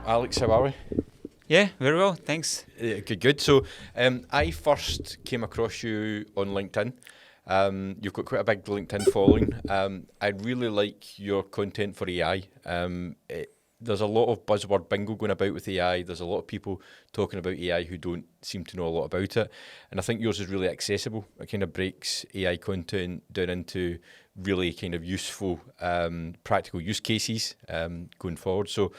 Alex, how are we? Yeah, very well, thanks. Good. So, I first came across you on LinkedIn. You've got quite a big LinkedIn following. I really like your content for AI. There's a lot of buzzword bingo going about with AI. There's a lot of people talking about AI who don't seem to know a lot about it. And I think yours is really accessible. It kind of breaks AI content down into really kind of useful, practical use cases going forward. So,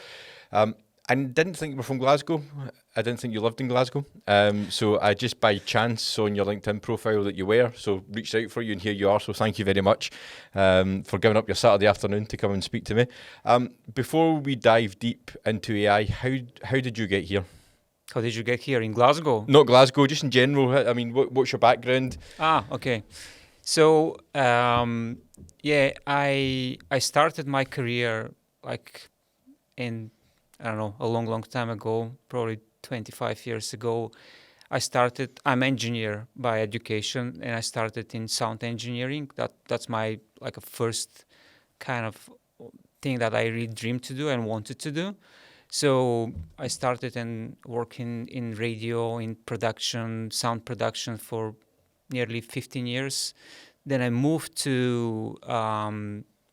I didn't think you were from Glasgow. I didn't think you lived in Glasgow. So I just by chance saw on your LinkedIn profile that you were. So reached out for you and here you are. So thank you very much for giving up your Saturday afternoon to come and speak to me. Before we dive deep into AI, how did you get here? How did you get here in Glasgow? Not Glasgow, just in general. I mean, what's your background? Okay. So, I started my career like in, I don't know, a long time ago, probably 25 years ago. I'm engineer by education, and I started in sound engineering. That's my like a first kind of thing that I really dreamed to do and wanted to do. So I started and working in radio, in production, sound production for nearly 15 years. Then I moved to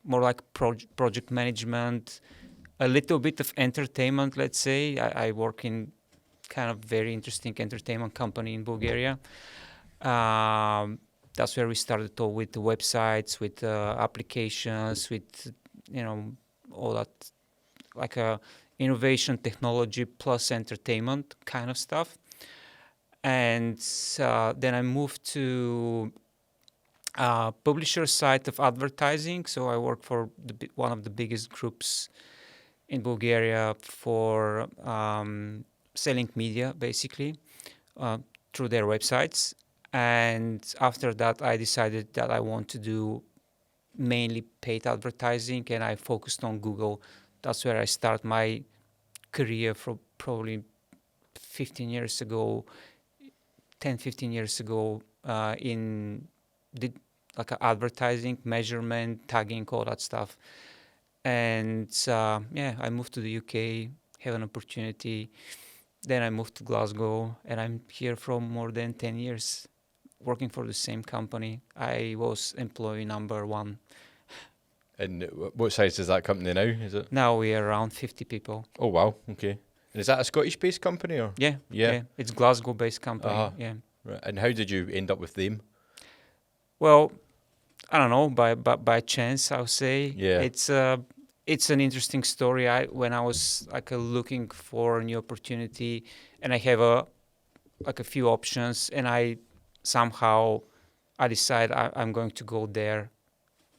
more like project management, a little bit of entertainment, let's say. I work in kind of very interesting entertainment company in Bulgaria. That's where we started all with the websites, with applications, with, all that, like a innovation, technology plus entertainment kind of stuff. And then I moved to publisher side of advertising. So I work for one of the biggest groups in Bulgaria for selling media, basically, through their websites. And after that, I decided that I want to do mainly paid advertising, and I focused on Google. That's where I start my career from probably 15 years ago, 10, 15 years ago, in like advertising, measurement, tagging, all that stuff. And I moved to the UK, have an opportunity. Then I moved to Glasgow, and I'm here for more than 10 years, working for the same company. I was employee number one. And what size is that company now? Is it? Now we are around 50 people. Oh, wow. Okay. And is that a Scottish-based company? Or? Yeah. It's Glasgow-based company, yeah. Right. And how did you end up with them? Well, I don't know, by chance, I would say. Yeah. It's an interesting story. When I was like looking for a new opportunity, and I have a few options, and I decide I'm going to go there.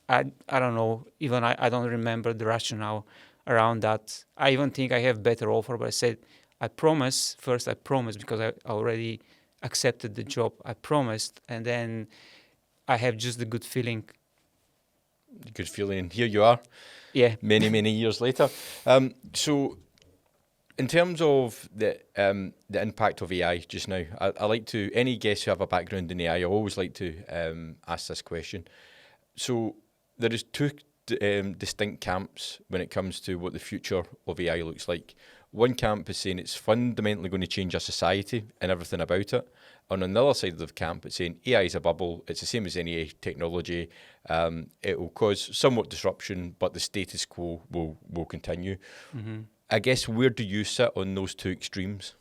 I don't know, even I don't remember the rationale around that. I even think I have better offer, but I said, I promise, because I already accepted the job. I promised, and then I have just the good feeling. Good feeling, and here you are. Yeah. Many years later. So, in terms of the impact of AI just now, I like to, any guests who have a background in AI, I always like to ask this question. So, there is two distinct camps when it comes to what the future of AI looks like. One camp is saying it's fundamentally going to change our society and everything about it. On another side of the camp, it's saying AI is a bubble. It's the same as any technology. It will cause somewhat disruption, but the status quo will continue. Mm-hmm. I guess, where do you sit on those two extremes?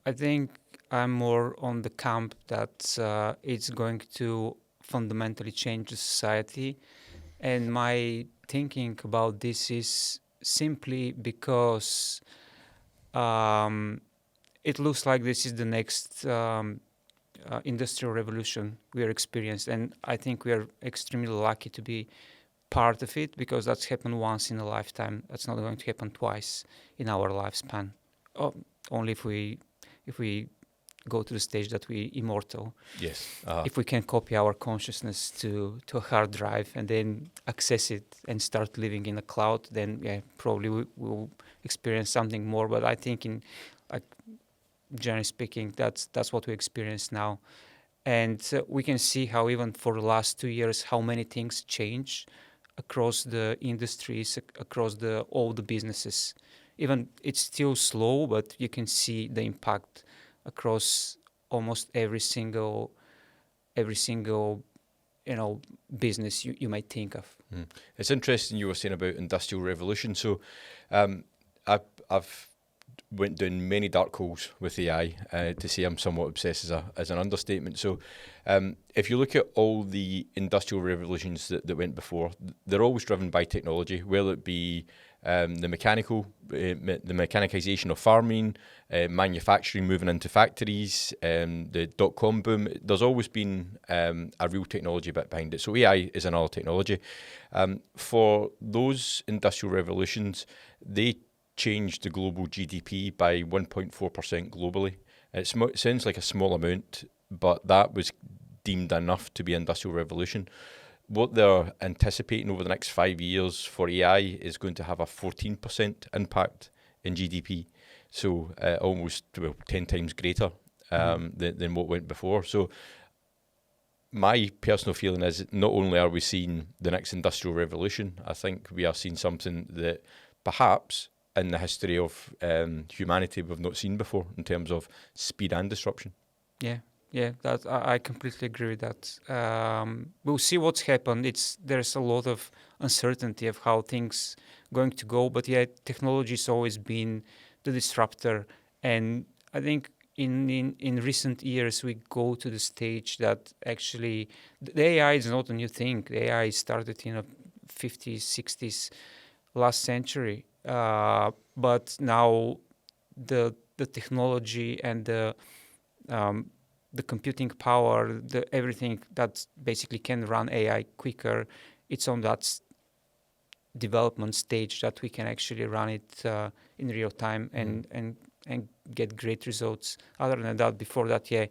I think I'm more on the camp that it's going to fundamentally change the society. And my thinking about this is simply because it looks like this is the next industrial revolution we are experiencing. And I think we are extremely lucky to be part of it, because that's happened once in a lifetime. That's not going to happen twice in our lifespan. Only if we go to the stage that we immortal. Yes. If we can copy our consciousness to a hard drive and then access it and start living in a cloud, then probably we'll experience something more. But I think, in like generally speaking, that's what we experience now. And we can see how even for the last 2 years, how many things change across the industries, across all the businesses. even it's still slow, but you can see the impact across almost every single business you might think of. It's interesting you were saying about industrial revolution. So I've went down many dark holes with AI. To say I'm somewhat obsessed as an understatement. So if you look at all the industrial revolutions that went before, they're always driven by technology, whether it be the mechanization of farming, manufacturing moving into factories, the dot-com boom. There's always been a real technology bit behind it. So AI is another technology. For those industrial revolutions, they changed the global GDP by 1.4% globally. It sounds like a small amount, but that was deemed enough to be industrial revolution. What they're anticipating over the next 5 years for AI is going to have a 14% impact in GDP. So almost 10 times greater than what went before. So my personal feeling is not only are we seeing the next industrial revolution, I think we are seeing something that perhaps in the history of humanity we've not seen before in terms of speed and disruption. Yeah, that I completely agree with that. We'll see what's happened. There's a lot of uncertainty of how things going to go, but yeah, technology's always been the disruptor, and I think in recent years we go to the stage that actually the AI is not a new thing. The AI started in the 50s, 60s, last century, but now the technology and the computing power, everything that basically can run AI quicker, it's on that development stage that we can actually run it in real time and get great results. Other than that, before that, yeah,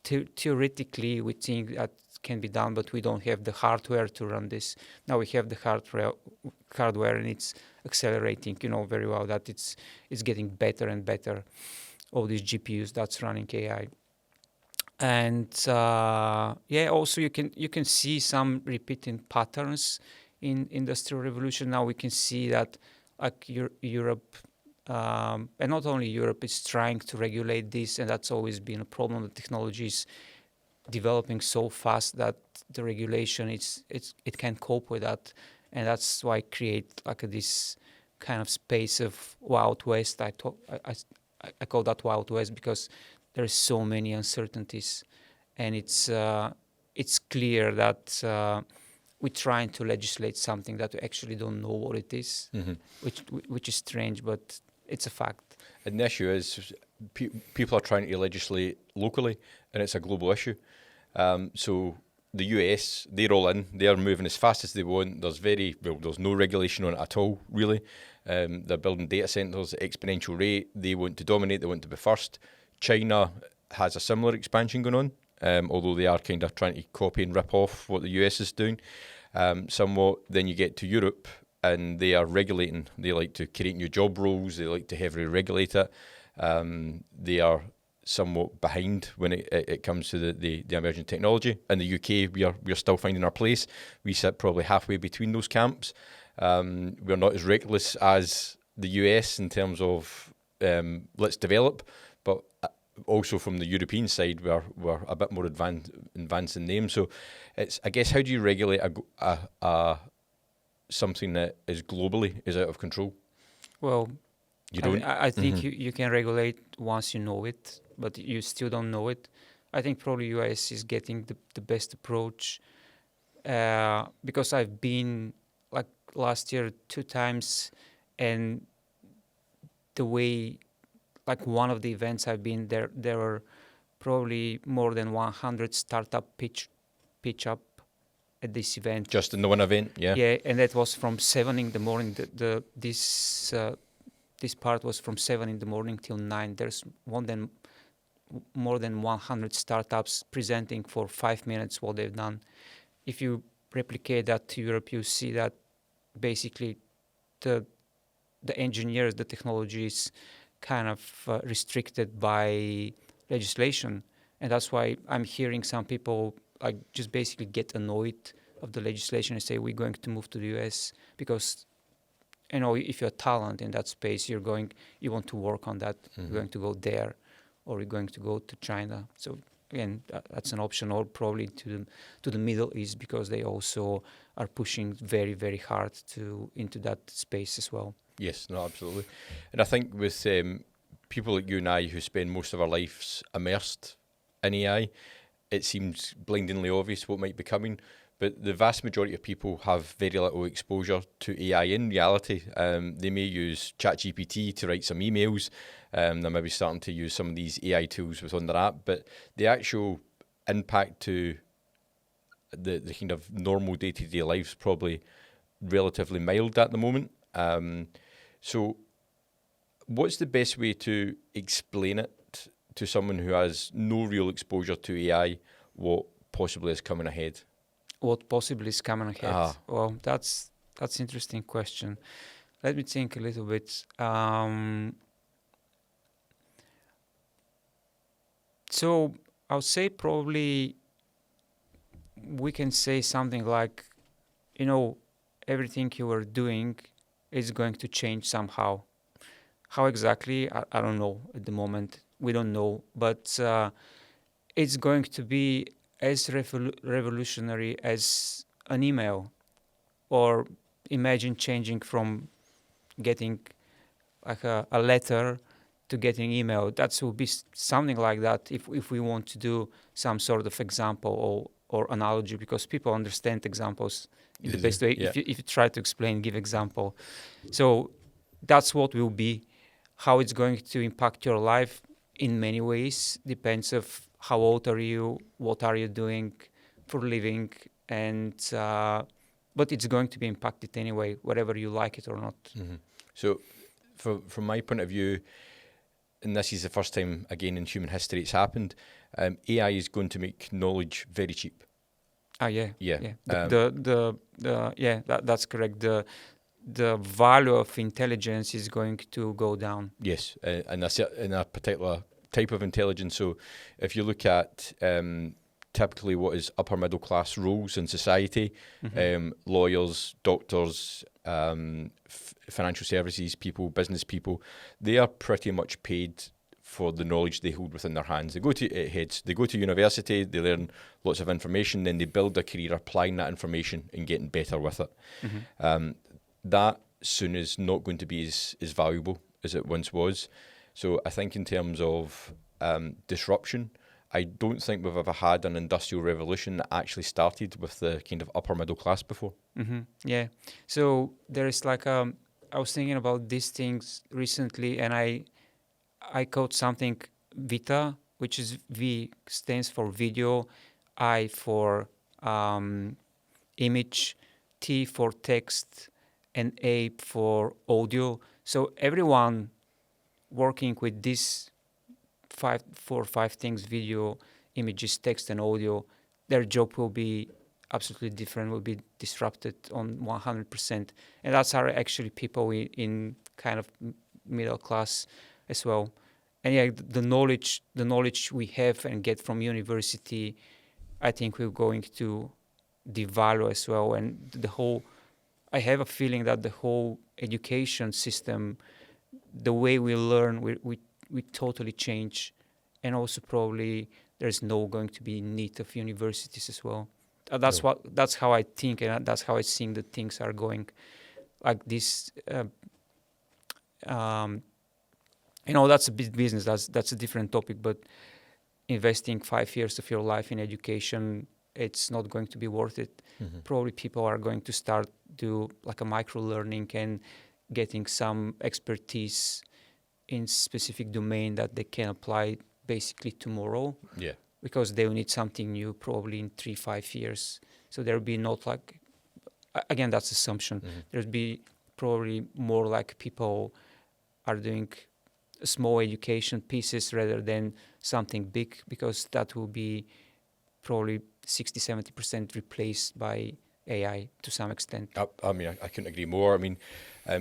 theoretically we think that can be done, but we don't have the hardware to run this. Now we have the hardware, and it's accelerating. You know very well that it's getting better and better. All these GPUs that's running AI. And also you can see some repeating patterns in industrial revolution. Now we can see that like Europe, and not only Europe, is trying to regulate this, and that's always been a problem. The technology is developing so fast that the regulation it can't cope with that, and that's why create like this kind of space of Wild West. I call that Wild West because there's so many uncertainties, and it's clear that we're trying to legislate something that we actually don't know what it is, which is strange, but it's a fact. And the issue is people are trying to legislate locally, and it's a global issue. So the US, they're all in. They're moving as fast as they want. There's no regulation on it at all, really. They're building data centers at exponential rate. They want to dominate. They want to be first. China has a similar expansion going on, although they are kind of trying to copy and rip off what the US is doing somewhat. Then you get to Europe, and they are regulating. They like to create new job roles. They like to heavily regulate it. They are somewhat behind when it comes to the emerging technology. In the UK, we are still finding our place. We sit probably halfway between those camps. We're not as reckless as the US in terms of let's develop, but also from the European side, we're a bit more advanced in them. So it's, I guess, how do you regulate something that is globally is out of control? Well, you don't. I think you can regulate once you know it, but you still don't know it. I think probably US is getting the best approach because I've been like last year 2 times, and the way, like one of the events I've been there were probably more than 100 startup pitch up at this event. Just in the one event, yeah. Yeah, and that was from 7 in the morning. This part was from 7 in the morning till 9. There's more than 100 startups presenting for 5 minutes what they've done. If you replicate that to Europe, you see that basically the engineers, the technology is kind of restricted by legislation, and that's why I'm hearing some people like just basically get annoyed of the legislation and say we're going to move to the US because if you're a talent in that space, you want to work on that, you're going to go there, or you're going to go to China. So again, that's an option, or probably to the Middle East, because they also are pushing very, very hard into that space as well. Yes, no, absolutely. And I think with people like you and I who spend most of our lives immersed in AI, it seems blindingly obvious what might be coming. But the vast majority of people have very little exposure to AI in reality. They may use ChatGPT to write some emails. They're maybe starting to use some of these AI tools within their app. But the actual impact to the kind of normal day-to-day life is probably relatively mild at the moment. So what's the best way to explain it to someone who has no real exposure to AI, what possibly is coming ahead? What possibly is coming ahead? Well, that's an interesting question. Let me think a little bit. So I would say probably we can say something like, everything you are doing is going to change somehow. How exactly? I don't know at the moment. We don't know, but it's going to be as revolutionary as an email, or imagine changing from getting like a letter to getting email. That will be something like that if we want to do some sort of example or analogy, because people understand examples in the best way. Yeah. If you try to explain, give example. So that's what will be. How it's going to impact your life in many ways depends of how old are you, what are you doing for a living, and but it's going to be impacted anyway, whether you like it or not. Mm-hmm. So from my point of view, and this is the first time again in human history it's happened, AI is going to make knowledge very cheap. Yeah. Yeah. That's correct. The value of intelligence is going to go down. Yes, and in a particular type of intelligence. So if you look at typically what is upper middle class roles in society, lawyers, doctors, financial services people, business people, they are pretty much paid for the knowledge they hold within their hands. They go to university, they learn lots of information, then they build a career applying that information and getting better with it. That soon is not going to be as valuable as it once was. So I think in terms of disruption, I don't think we've ever had an industrial revolution that actually started with the kind of upper middle class before. Yeah. So there is like I was thinking about these things recently, and I code something Vita, which is V stands for video, I for image, T for text, and A for audio. So everyone working with these 4 or 5 things, video, images, text, and audio, their job will be absolutely different, will be disrupted on 100%. And that's our actually people in kind of middle class as well. And yeah, the knowledge we have and get from university, I think we're going to devalue as well. And I have a feeling that the whole education system, the way we learn, we totally change. And also probably there's no going to be need of universities as well. That's how I think, and that's how I think that things are going. Like this, that's a big business. That's a different topic. But investing 5 years of your life in education, it's not going to be worth it. Probably people are going to start do like a micro learning and getting some expertise in specific domain that they can apply basically tomorrow. Yeah. Because they will need something new probably in 3-5 years. So there'll be not like, again, that's assumption. There'll be probably more like people are doing small education pieces rather than something big, because that will be probably 60-70% replaced by AI to some extent. I mean, I couldn't agree more. I mean,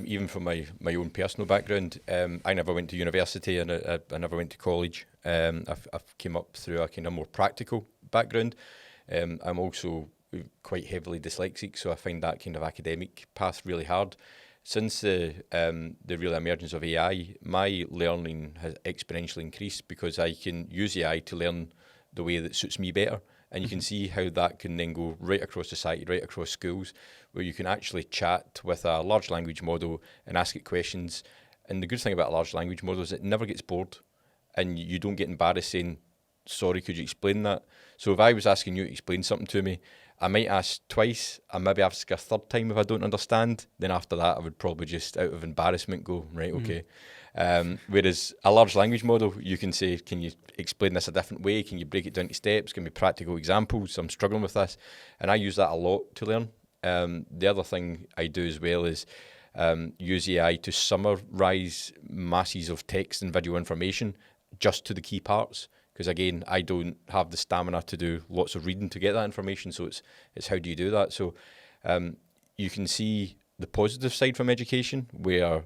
even from my own personal background, I never went to university and I never went to college. I've came up through a kind of more practical background. I'm also quite heavily dyslexic, so I find that kind of academic path really hard. since the real emergence of AI, my learning has exponentially increased because I can use AI to learn the way that suits me better. And you can see how that can then go right across society, right across schools, where you can actually chat with a large language model and ask it questions. And the good thing about a large language model is it never gets bored, and you don't get embarrassed saying, sorry, could you explain that? So if I was asking you to explain something to me, I might ask twice, I maybe ask a third time if I don't understand. Then after that, I would probably just, out of embarrassment, go, right, okay. Whereas a large language model, you can say, can you explain this a different way? Can you break it down to steps? Give me practical examples. I'm struggling with this. And I use that a lot to learn. The other thing I do as well is use AI to summarize masses of text and video information just to the key parts. Because again, I don't have the stamina to do lots of reading to get that information. So it's how do you do that? So you can see the positive side from education, where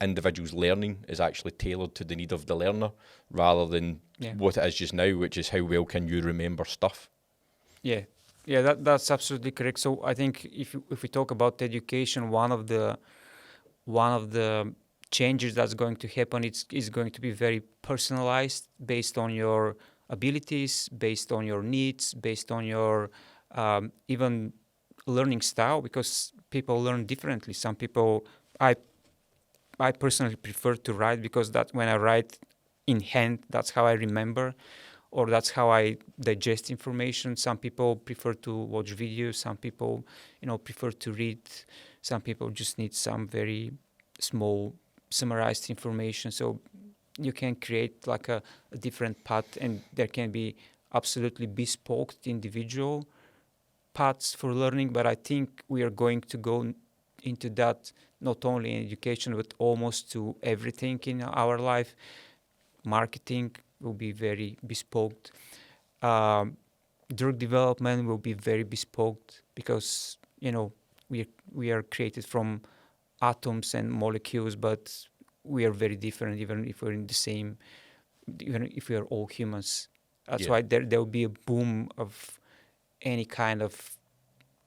individuals' learning is actually tailored to the need of the learner, rather than what it is just now, which is how well can you remember stuff. Yeah, yeah, that's absolutely correct. So I think if we talk about education, one of the changes that's going to happen is going to be very personalized, based on your abilities, based on your needs, based on your even learning style, because people learn differently. Some people, I personally prefer to write, because that when I write in hand, that's how I remember, or that's how I digest information. Some people prefer to watch videos. Some people, prefer to read. Some people just need some very small summarized information. So you can create like a different path, and there can be absolutely bespoke individual paths for learning. But I think we are going to go into that not only in education, but almost to everything in our life. Marketing will be very bespoke. Drug development will be very bespoke, because we are created from atoms and molecules, but we are very different, even if we're in the same, even if we are all humans. That's why there will be a boom of any kind of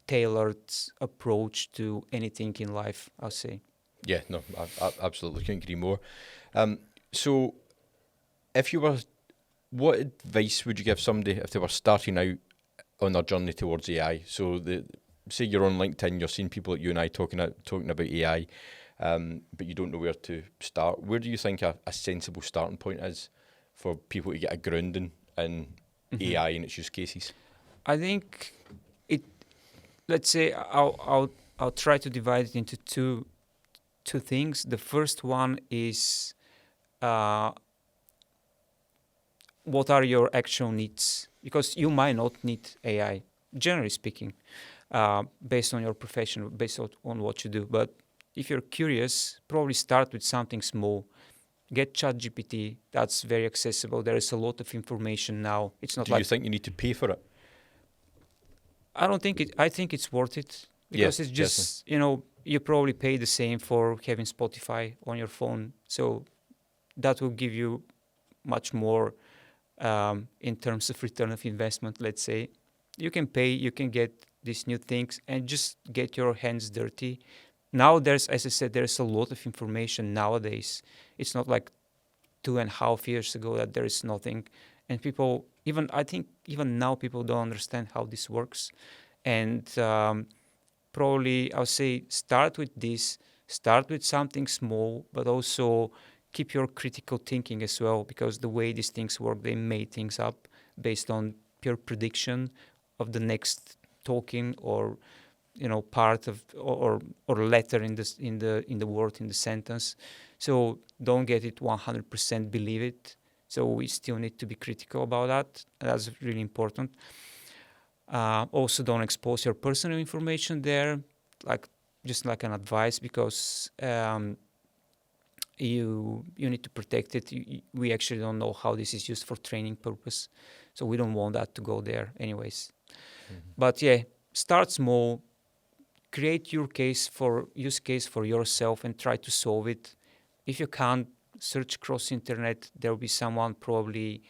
tailored approach to anything in life, I'll say. Yeah, no, I absolutely couldn't agree more. So if you were, what advice would you give somebody if they were starting out on their journey towards AI? So say you're on LinkedIn, you're seeing people like you and I talking about AI, but you don't know where to start. Where do you think a sensible starting point is for people to get a grounding in AI and its use cases? I think let's say I'll try to divide it into two things. The first one is what are your actual needs? Because you might not need AI, generally speaking, based on your profession, based on what you do. But if you're curious, probably start with something small. Get ChatGPT. That's very accessible. There is a lot of information now. It's not Do you think you need to pay for it? I don't think it. I think it's worth it, because it's just you probably pay the same for having Spotify on your phone, so that will give you much more in terms of return of investment. Let's say you can pay, you can get these new things, and just get your hands dirty. Now as I said, there's a lot of information nowadays. It's not like 2.5 years ago that there is nothing, and people. I think even now people don't understand how this works, and probably I'll say start with this, start with something small, but also keep your critical thinking as well, because the way these things work, they made things up based on pure prediction of the next token or part of or letter in the word, in the sentence. So don't get it 100% believe it. So we still need to be critical about that. That's really important. Also, don't expose your personal information there, just like an advice, because you need to protect it. We actually don't know how this is used for training purpose, so we don't want that to go there anyways. But start small, create your use case for yourself, and try to solve it. If you can't, search across internet. There will be someone probably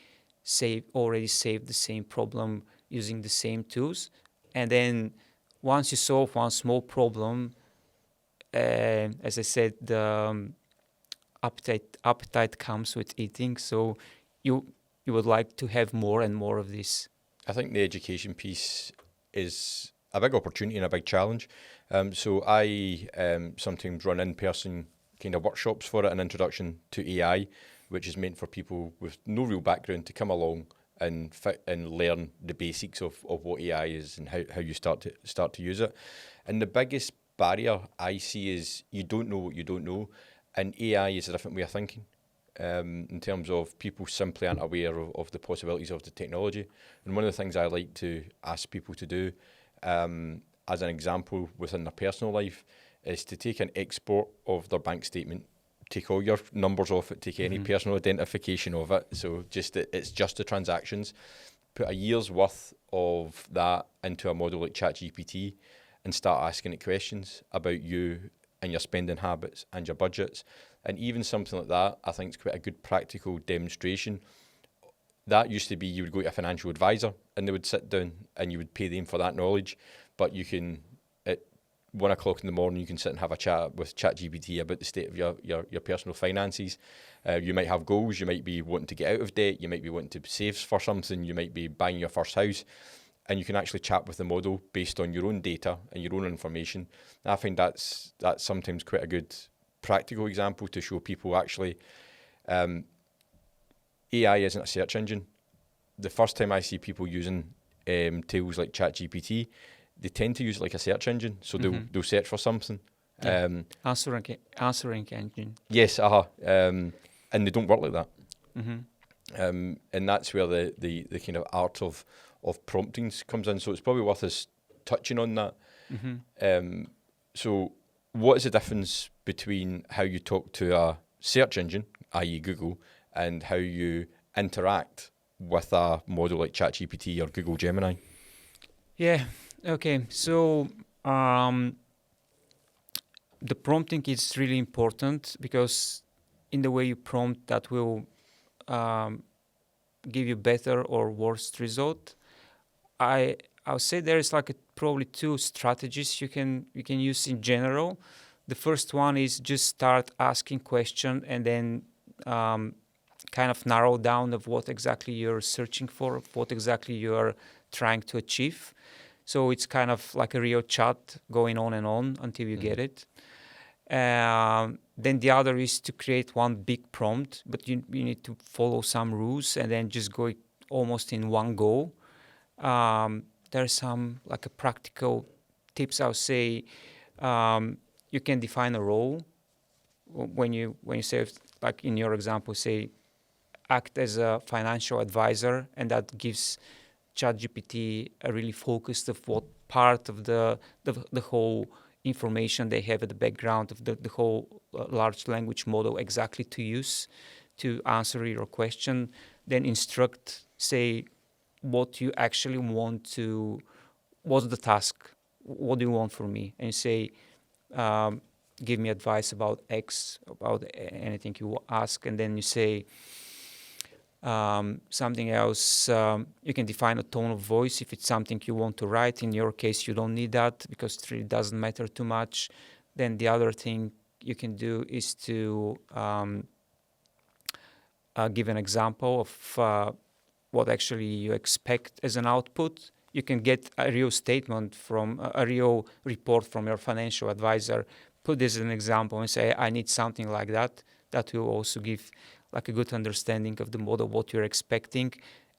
already saved the same problem using the same tools. And then once you solve one small problem, as I said, the appetite comes with eating. So you would like to have more and more of this. I think the education piece is a big opportunity and a big challenge. So I sometimes run in-person kind of workshops for it, an introduction to AI, which is meant for people with no real background to come along and learn the basics of what AI is and how you start to use it. And the biggest barrier I see is you don't know what you don't know, and AI is a different way of thinking. In terms of people simply aren't aware of the possibilities of the technology. And one of the things I like to ask people to do, as an example within their personal life, is to take an export of their bank statement, take all your numbers off it, take any personal identification of it, so it's just the transactions, put a year's worth of that into a model like ChatGPT and start asking it questions about you and your spending habits and your budgets. And even something like that, I think, is quite a good practical demonstration. That used to be you would go to a financial advisor and they would sit down and you would pay them for that knowledge. But you can, at 1 o'clock in the morning, you can sit and have a chat with ChatGPT about the state of your personal finances. You might have goals. You might be wanting to get out of debt. You might be wanting to save for something. You might be buying your first house. And you can actually chat with the model based on your own data and your own information. And I find that's sometimes quite a good practical example to show people actually AI isn't a search engine. The first time I see people using tools like ChatGPT, they tend to use it like a search engine. So they'll search for something. Yeah. Answering engine. Yes, and they don't work like that. Mm-hmm. And that's where the kind of art of prompting comes in. So it's probably worth us touching on that. Mm-hmm. So what is the difference between how you talk to a search engine, i.e. Google, and how you interact with a model like ChatGPT or Google Gemini? Yeah. Okay. So the prompting is really important because in the way you prompt, that will give you better or worse result. I'll say there is like probably two strategies you can use in general. The first one is just start asking questions and then kind of narrow down of what exactly you're searching for, what exactly you're trying to achieve. So it's kind of like a real chat going on and on until you get it. Then the other is to create one big prompt, but you need to follow some rules and then just go almost in one go. There's some like a practical tips. I'll say you can define a role when you say, like in your example, say act as a financial advisor, and that gives ChatGPT a really focused of what part of the whole information they have at the background of the whole large language model exactly to use to answer your question. Then instruct, say what you actually want to, what's the task, what do you want from me, and say give me advice about X, about anything you ask, and then you say something else. You can define a tone of voice if it's something you want to write. In your case, you don't need that because it really doesn't matter too much. Then the other thing you can do is to give an example of what actually you expect as an output. You can get a real statement from a real report from your financial advisor. Put this as an example and say, I need something like that. That will also give like a good understanding of the model, what you're expecting.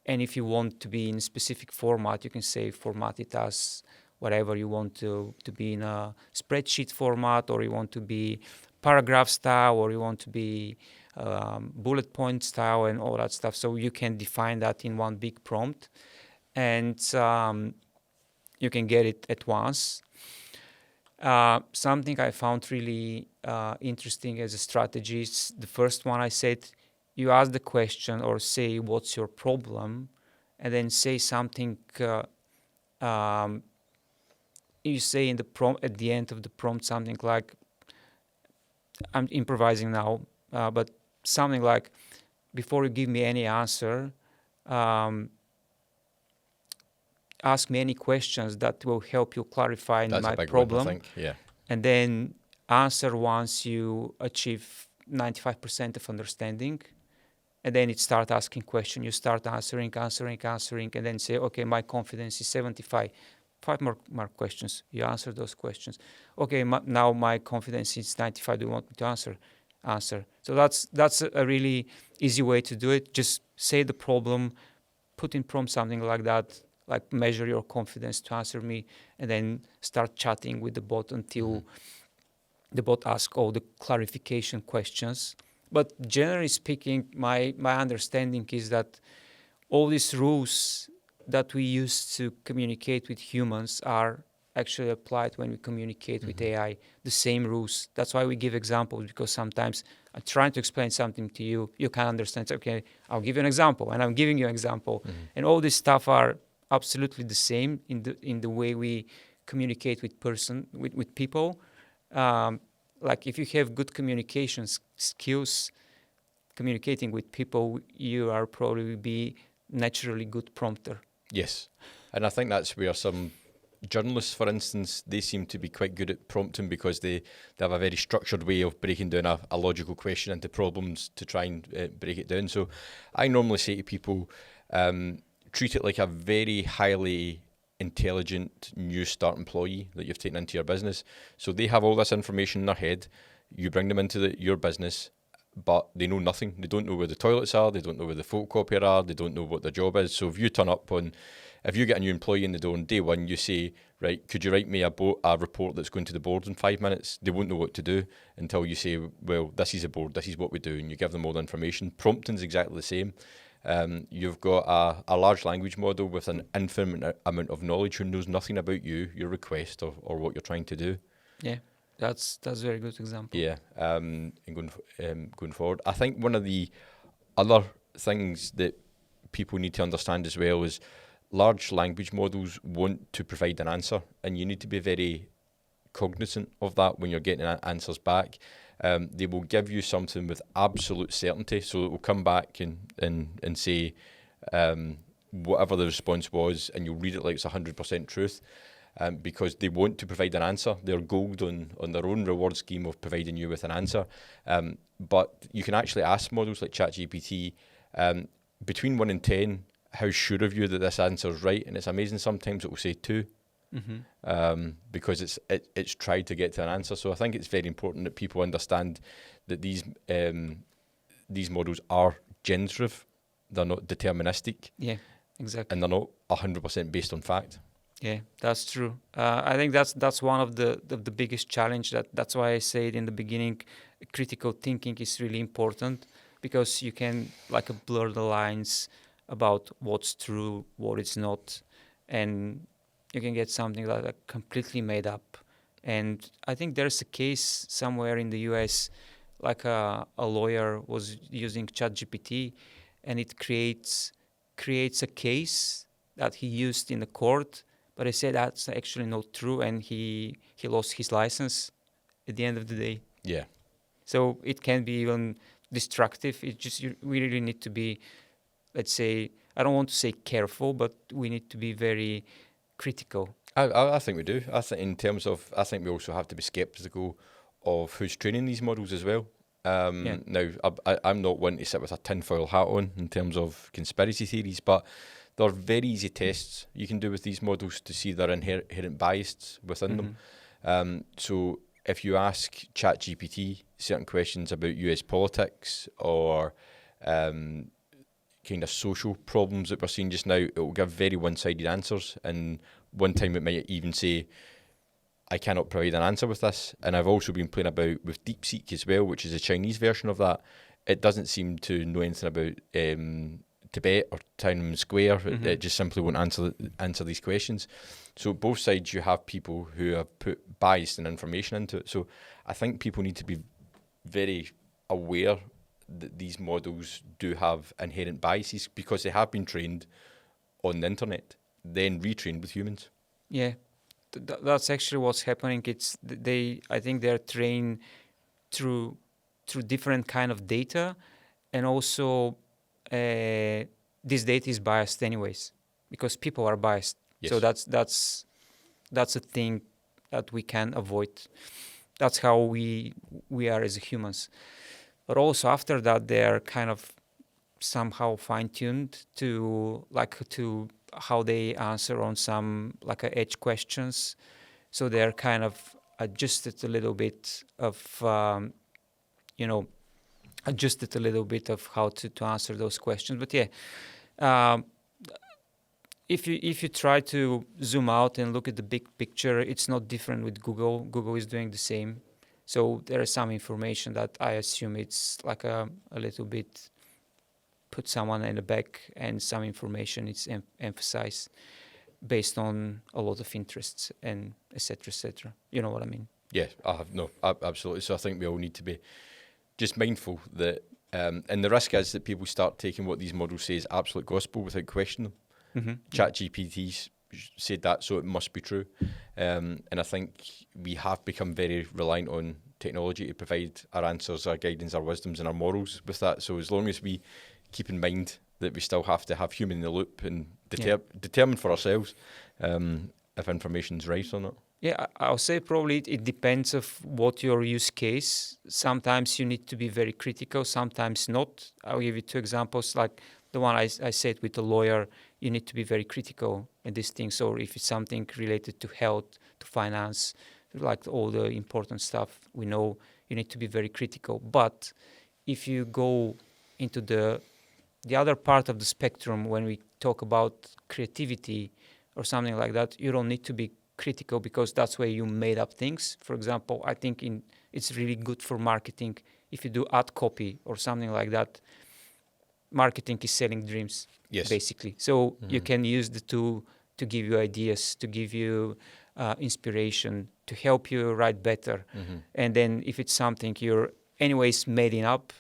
And if you want to be in a specific format, you can say format it as whatever you want to be in a spreadsheet format, or you want to be paragraph style, or you want to be bullet point style and all that stuff. So you can define that in one big prompt, and you can get it at once. Something I found really interesting as a strategy is the first one I said, you ask the question or say what's your problem, and then say something. You say in the prompt at the end of the prompt something like, I'm improvising now, but something like, before you give me any answer, ask me any questions that will help you clarify That's my a big problem. one, I think. Yeah. And then answer once you achieve 95% of understanding, and then it start asking questions. You start answering, and then say, okay, my confidence is 75. 5 more questions. You answer those questions. Okay, now my confidence is 95. Do you want me to answer? So that's a really easy way to do it. Just say the problem, put in prompt something like that, like measure your confidence to answer me, and then start chatting with the bot until the bot asks all the clarification questions. But generally speaking, my understanding is that all these rules that we use to communicate with humans are actually applied when we communicate with AI. The same rules. That's why we give examples, because sometimes I'm trying to explain something to you, you can't understand. Okay, I'll give you an example, and I'm giving you an example, and all this stuff are absolutely the same in the way we communicate with people. Like if you have good communication skills, communicating with people, you are probably be naturally good prompter. Yes, and I think that's where some journalists, for instance, they seem to be quite good at prompting because they have a very structured way of breaking down a logical question into problems to try and break it down. So I normally say to people, treat it like a very highly intelligent new start employee that you've taken into your business. So they have all this information in their head. You bring them into your business, but they know nothing. They don't know where the toilets are. They don't know where the photocopier are. They don't know what their job is. So if you turn up if you get a new employee in the door on day one, you say, right, could you write me a report that's going to the board in 5 minutes? They won't know what to do until you say, well, this is a board, this is what we do, and you give them all the information. Prompting's exactly the same. You've got a large language model with an infinite amount of knowledge who knows nothing about you, your request, or what you're trying to do. Yeah, that's a very good example. Yeah, and going forward, I think one of the other things that people need to understand as well is large language models want to provide an answer, and you need to be very cognizant of that when you're getting answers back. They will give you something with absolute certainty, so it will come back and say whatever the response was, and you'll read it like it's 100% truth, because they want to provide an answer. They're gold on their own reward scheme of providing you with an answer. But you can actually ask models like ChatGPT, between 1 and 10, how sure of you that this answer is right? And it's amazing. Sometimes it will say 2. Because it's tried to get to an answer. So I think it's very important that people understand that these models are generative. They're not deterministic. Yeah, exactly. And they're not 100% based on fact. Yeah, that's true. I think that's one of the biggest challenge. That's why I said in the beginning, critical thinking is really important, because you can blur the lines about what's true, what is not, and you can get something completely made up. And I think there's a case somewhere in the US, a lawyer was using ChatGPT, and it creates a case that he used in the court, but he said that's actually not true, and he lost his license at the end of the day. Yeah. So it can be even destructive. We really need to be, let's say, I don't want to say careful, but we need to be very critical. I think we do. I think we also have to be skeptical of who's training these models as well. Now, I'm not one to sit with a tinfoil hat on in terms of conspiracy theories, but there are very easy tests you can do with these models to see their inherent bias within them. So if you ask ChatGPT certain questions about US politics or kind of social problems that we're seeing just now, it will give very one-sided answers, and one time it might even say, I cannot provide an answer with this. And I've also been playing about with DeepSeek as well, which is a Chinese version of that. It doesn't seem to know anything about Tibet or Tiananmen Square. It just simply won't answer these questions. So both sides, you have people who have put bias and information into it. So I think people need to be very aware that these models do have inherent biases, because they have been trained on the internet, then retrained with humans. Yeah, that's actually what's happening. I think they're trained through different kind of data, and also this data is biased anyways, because people are biased. Yes. So that's a thing that we can avoid. That's how we are as humans. But also after that, they are kind of somehow fine-tuned to how they answer on some like edge questions. So they're kind of adjusted a little bit of adjusted a little bit of how to answer those questions. But yeah, um, if you try to zoom out and look at the big picture, it's not different with Google. Google is doing the same. So there is some information that I assume it's like a little bit put someone in the back, and some information is emphasized based on a lot of interests and etc. etc. You know what I mean? Yeah, absolutely. So I think we all need to be just mindful that, and the risk is that people start taking what these models say as absolute gospel without questioning them. Mm-hmm. ChatGPT said that, so it must be true. And I think we have become very reliant on technology to provide our answers, our guidance, our wisdoms, and our morals with that. So as long as we keep in mind that we still have to have human in the loop and determine for ourselves if information's right or not. Yeah, I'll say probably it depends of what your use case. Sometimes you need to be very critical, sometimes not. I'll give you two examples. Like the one I said with the lawyer, you need to be very critical in these things. Or if it's something related to health, to finance, like all the important stuff we know, you need to be very critical. But if you go into the other part of the spectrum, when we talk about creativity or something like that, you don't need to be critical, because that's where you made up things. For example, I think it's really good for marketing. If you do ad copy or something like that, marketing is selling dreams, basically. So you can use the tool to give you ideas, to give you inspiration, to help you write better. And then if it's something you're anyways made up,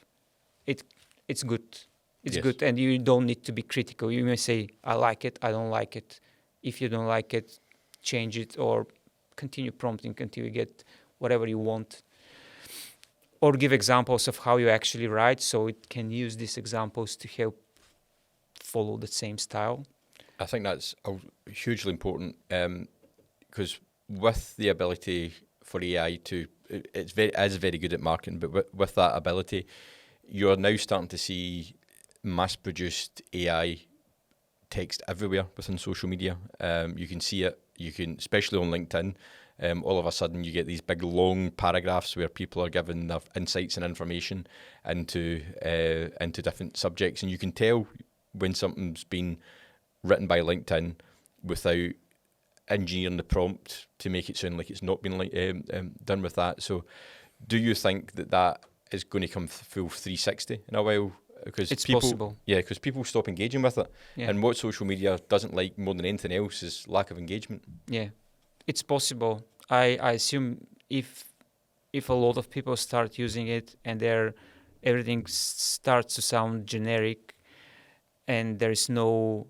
it's good. It's good, and you don't need to be critical. You may say, I like it, I don't like it. If you don't like it, change it or continue prompting until you get whatever you want. Or give examples of how you actually write, so it can use these examples to help follow the same style. I think that's hugely important, because with the ability for AI to, it's very good at marketing, but with that ability, you're now starting to see mass-produced AI text everywhere within social media. You can see it. You can, especially on LinkedIn, all of a sudden you get these big long paragraphs where people are giving their insights and information into different subjects, and you can tell when something's been written by LinkedIn without engineering the prompt to make it sound like it's not been done with that. So, do you think that is going to come full 360 in a while? Because it's possible. Yeah, because people stop engaging with it. Yeah. And what social media doesn't like more than anything else is lack of engagement. Yeah, it's possible. I assume if a lot of people start using it and everything starts to sound generic, and there's no,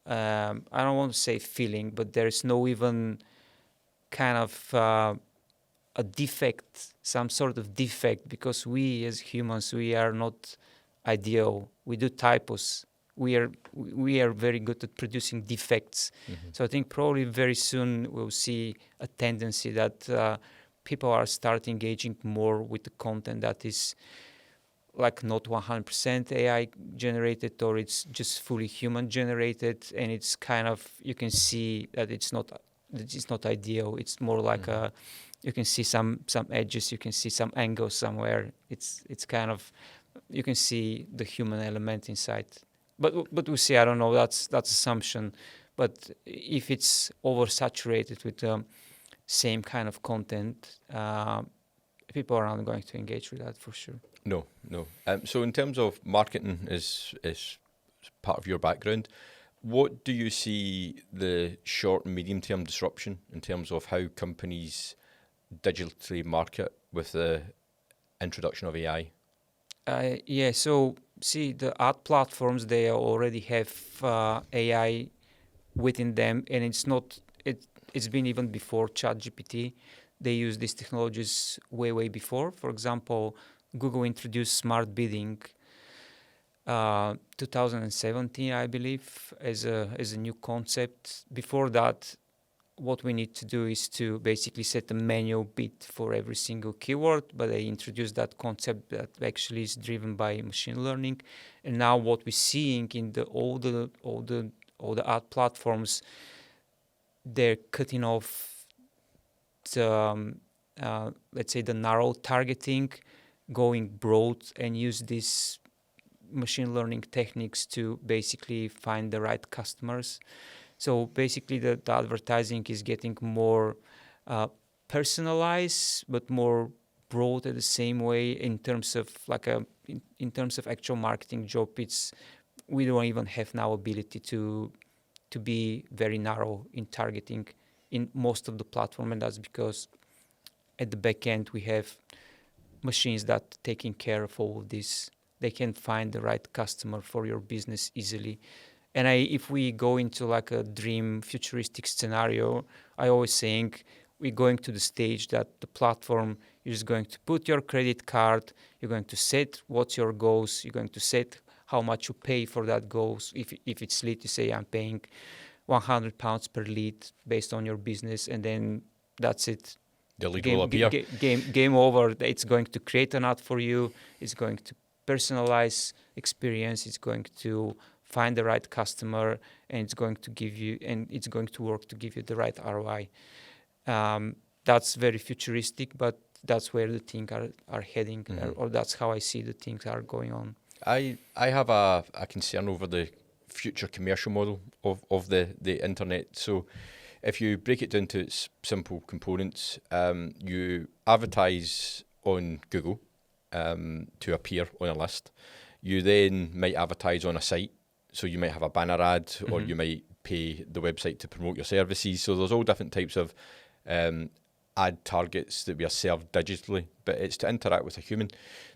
I don't want to say feeling, but there's no even kind of a defect, some sort of defect, because we as humans, we are not ideal. We do typos. We are very good at producing defects. So I think probably very soon we'll see a tendency that people are start engaging more with the content that is like not 100% AI generated, or it's just fully human generated, and it's kind of, you can see that it's not ideal. It's more like you can see some edges, you can see some angles somewhere. It's kind of, you can see the human element inside. But we'll see. I don't know. That's assumption. But if it's oversaturated with the same kind of content, people are not going to engage with that for sure. No. So in terms of marketing is part of your background, what do you see the short and medium term disruption in terms of how companies digitally market with the introduction of AI? So see, the ad platforms, they already have AI within them, and it's been even before ChatGPT. They use these technologies way before. For example, Google introduced smart bidding 2017, I believe, as a new concept. Before that, what we need to do is to basically set a manual bid for every single keyword, but they introduced that concept that actually is driven by machine learning. And now what we're seeing in all the ad platforms, they're cutting off the, let's say, the narrow targeting, going broad, and use these machine learning techniques to basically find the right customers. So basically, the advertising is getting more personalized, but more broad at the same way in terms of in terms of actual marketing job. We don't even have now ability to be very narrow in targeting in most of the platform, and that's because at the back end we have machines that taking care of all of this. They can find the right customer for your business easily. And if we go into like a dream futuristic scenario, I always think we're going to the stage that the platform, you're just going to put your credit card, you're going to set what's your goals, you're going to set how much you pay for that goals. If it's lead, you say I'm paying £100 per lead based on your business, and then that's it. The lead will appear. Game over. It's going to create an ad for you. It's going to personalize experience. It's going to find the right customer, and it's going to work to give you the right ROI. That's very futuristic, but that's where the things are heading, or that's how I see the things are going on. I have a concern over the future commercial model of the internet. So if you break it down to its simple components, you advertise on Google to appear on a list. You then might advertise on a site. So you might have a banner ad, or you might pay the website to promote your services. So there's all different types of ad targets that we are served digitally, but it's to interact with a human.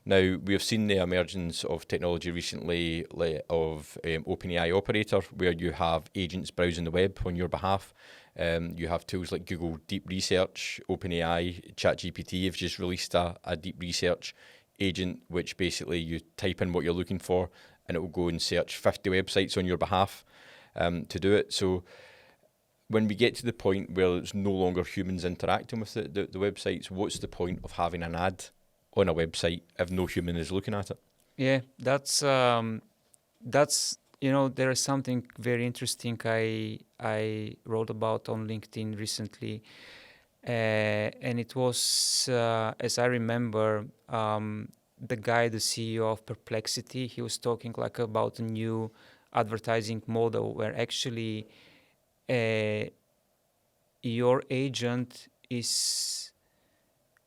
Now, we have seen the emergence of technology recently of OpenAI Operator, where you have agents browsing the web on your behalf. You have tools like Google Deep Research, OpenAI, ChatGPT have just released a deep research agent, which basically you type in what you're looking for, and it will go and search 50 websites on your behalf to do it. So when we get to the point where it's no longer humans interacting with the websites, what's the point of having an ad on a website if no human is looking at it? Yeah, that's there is something very interesting I wrote about on LinkedIn recently, and it was as I remember, the CEO of Perplexity, he was talking like about a new advertising model where actually your agent is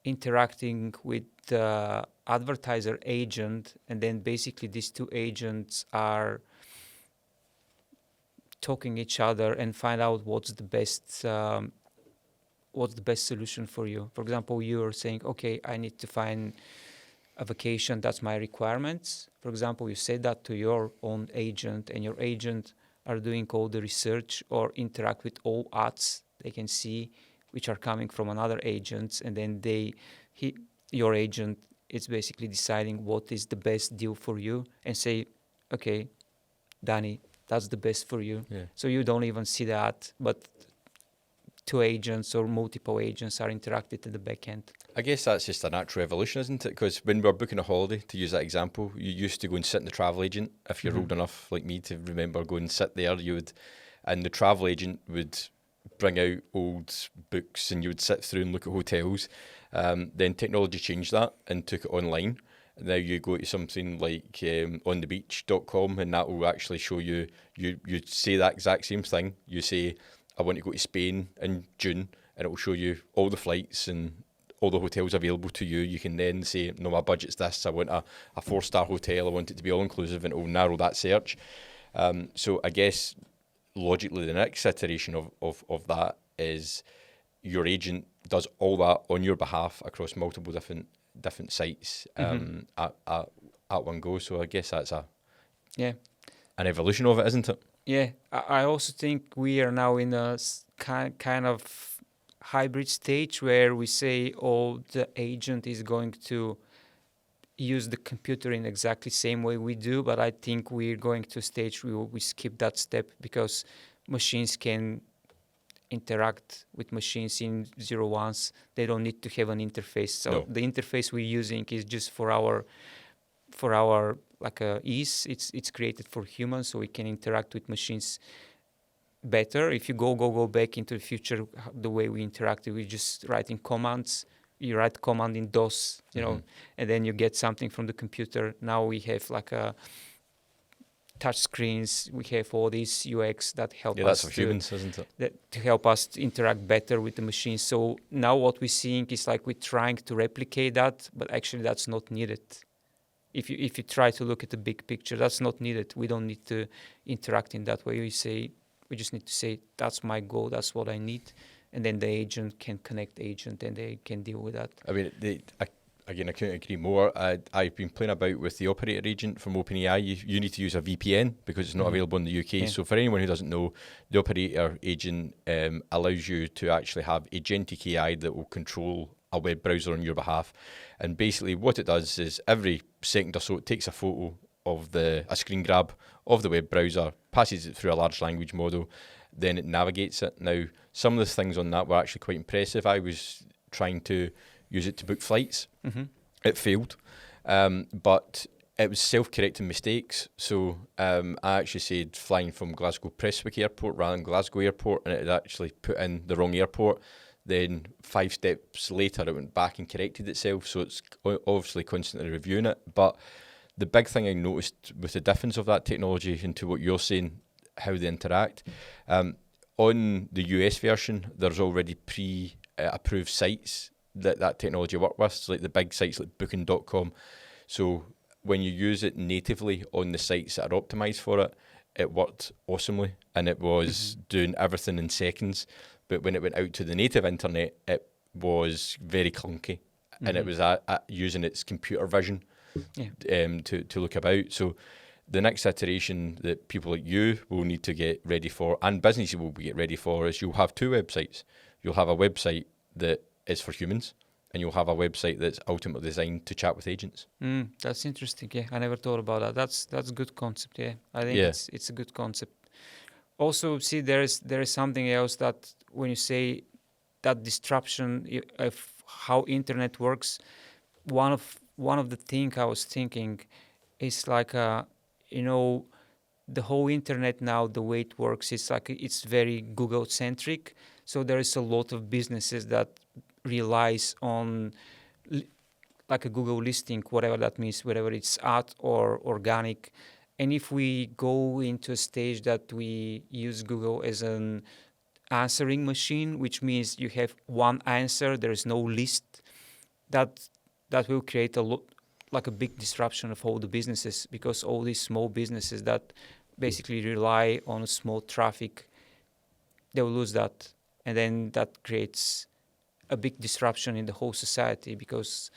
interacting with the advertiser agent, and then basically these two agents are talking each other and find out what's the best solution for you. For example, you are saying, okay, I need to find a vacation, that's my requirements. For example, you say that to your own agent, and your agent are doing all the research or interact with all ads they can see which are coming from another agent, and then your agent is basically deciding what is the best deal for you and say, okay, Danny, that's the best for you. Yeah. So you don't even see that, but two agents or multiple agents are interacted in the back end. I guess that's just a natural evolution, isn't it? Because when we're booking a holiday, to use that example, you used to go and sit in the travel agent. If you're old enough like me to remember going and sit there, and the travel agent would bring out old books and you would sit through and look at hotels. Then technology changed that and took it online. Now you go to something like onthebeach.com, and that will actually show you say that exact same thing. You say, I want to go to Spain in June, and it will show you all the flights and all the hotels available to you. You can then say, no, my budget's this. I want a 4-star hotel. I want it to be all-inclusive, and it will narrow that search. So I guess logically the next iteration of that is your agent does all that on your behalf across multiple different sites at one go. So I guess that's an evolution of it, isn't it? Yeah, I also think we are now in a kind of hybrid stage where we say, oh, the agent is going to use the computer in exactly same way we do, but I think we're going to a stage where we skip that step because machines can interact with machines in 0 1s. They don't need to have an interface. So No. the interface we're using is just for our like ease. It's created for humans, so we can interact with machines better. If you go back into the future, the way we interacted, we just writing commands. You write command in DOS, and then you get something from the computer. Now we have like a touch screens. We have all these UX that help us. Yeah, that's for humans, isn't it? To help us to interact better with the machine. So now what we're seeing is like we're trying to replicate that, but actually that's not needed. If you try to look at the big picture, that's not needed. We don't need to interact in that way. We just need to say, that's my goal, that's what I need. And then the agent can connect agent and they can deal with that. I mean, I couldn't agree more. I've been playing about with the operator agent from OpenAI. You need to use a VPN because it's not available in the UK. Yeah. So for anyone who doesn't know, the operator agent allows you to actually have agentic AI that will control a web browser on your behalf. And basically what it does is every second or so it takes a photo of a screen grab of the web browser, passes it through a large language model, then it navigates it. Now, some of the things on that were actually quite impressive. I was trying to use it to book flights. Mm-hmm. It failed, but it was self-correcting mistakes. So I actually said flying from Glasgow Prestwick Airport rather than Glasgow Airport, and it had actually put in the wrong airport. Then 5 steps later, it went back and corrected itself. So it's obviously constantly reviewing it. But the big thing I noticed with the difference of that technology into what you're saying, how they interact, on the US version, there's already pre-approved sites that technology work with, so like the big sites like booking.com. So when you use it natively on the sites that are optimized for it, it worked awesomely, and it was doing everything in seconds. But when it went out to the native internet, it was very clunky, and it was using its computer vision to look about. So the next iteration that people like you will need to get ready for, and businesses will get ready for, is you'll have 2 websites. You'll have a website that is for humans, and you'll have a website that's ultimately designed to chat with agents. That's interesting. Yeah, I never thought about that. That's a good concept. Yeah, I think it's a good concept. Also, see, there is something else that when you say that disruption of how internet works, one of the things I was thinking is like the whole internet now, the way it works, it's very Google centric. So there is a lot of businesses that relies on like a Google listing, whatever that means, whether it's ad or organic. And if we go into a stage that we use Google as an answering machine, which means you have one answer, there is no list, that will create a big disruption of all the businesses, because all these small businesses that basically rely on small traffic, they will lose that. And then that creates a big disruption in the whole society, because,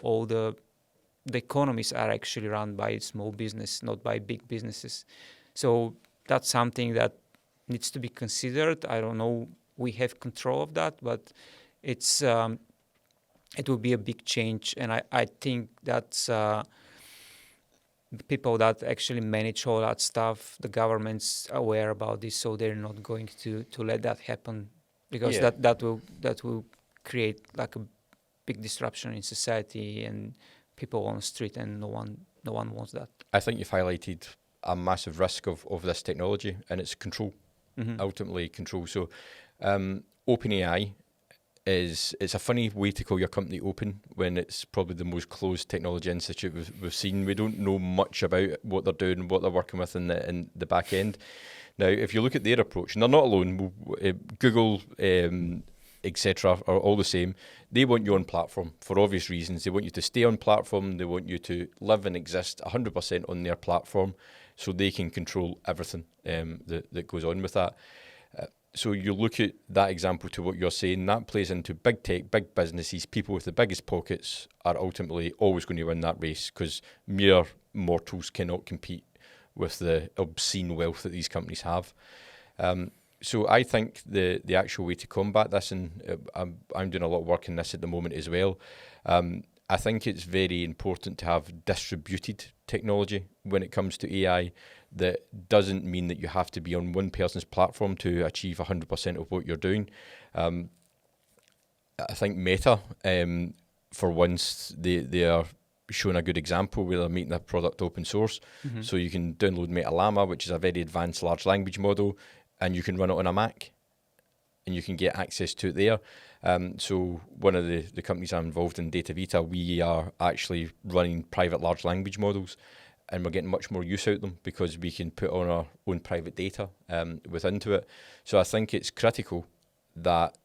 all the economies are actually run by small business, not by big businesses. So that's something that needs to be considered. I don't know, we have control of that, but it will be a big change. And I think that's the people that actually manage all that stuff, the government's aware about this, so they're not going to let that happen, because that will create like a big disruption in society and people on the street, and no one wants that. I think you've highlighted a massive risk of this technology, and it's control, ultimately control. So OpenAI it's a funny way to call your company open when it's probably the most closed technology institute we've seen. We don't know much about what they're doing, what they're working with in the back end. Now, if you look at their approach, and they're not alone, Google, etc., are all the same. They want you on platform for obvious reasons. They want you to stay on platform. They want you to live and exist 100% on their platform, so they can control everything that goes on with that. So you look at that example to what you're saying, that plays into big tech, big businesses. People with the biggest pockets are ultimately always going to win that race, because mere mortals cannot compete with the obscene wealth that these companies have. So I think the actual way to combat this, and I'm doing a lot of work in this at the moment as well, I think it's very important to have distributed technology when it comes to AI. That doesn't mean that you have to be on one person's platform to achieve 100% of what you're doing. I think Meta, for once, they are showing a good example where they're making their product open source. So you can download Meta Llama, which is a very advanced large language model, and you can run it on a Mac, and you can get access to it there. So one of the companies I'm involved in, Data Vita, we are actually running private large language models, and we're getting much more use out of them because we can put on our own private data within it. So I think it's critical that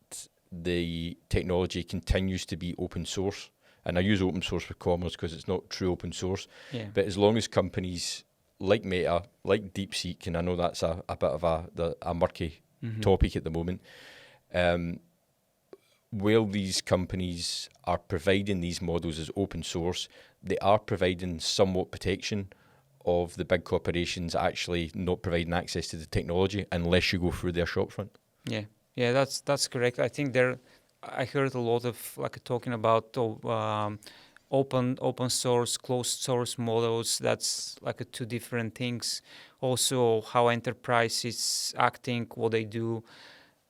the technology continues to be open source. And I use open source with commas because it's not true open source. Yeah. But as long as companies like Meta, like DeepSeek, and I know that's a bit of a murky topic at the moment, where these companies are providing these models as open source, they are providing somewhat protection of the big corporations actually not providing access to the technology unless you go through their shopfront. Yeah, that's correct. I think I heard a lot of talking about open source, closed source models. That's two different things. Also, how enterprise is acting, what they do,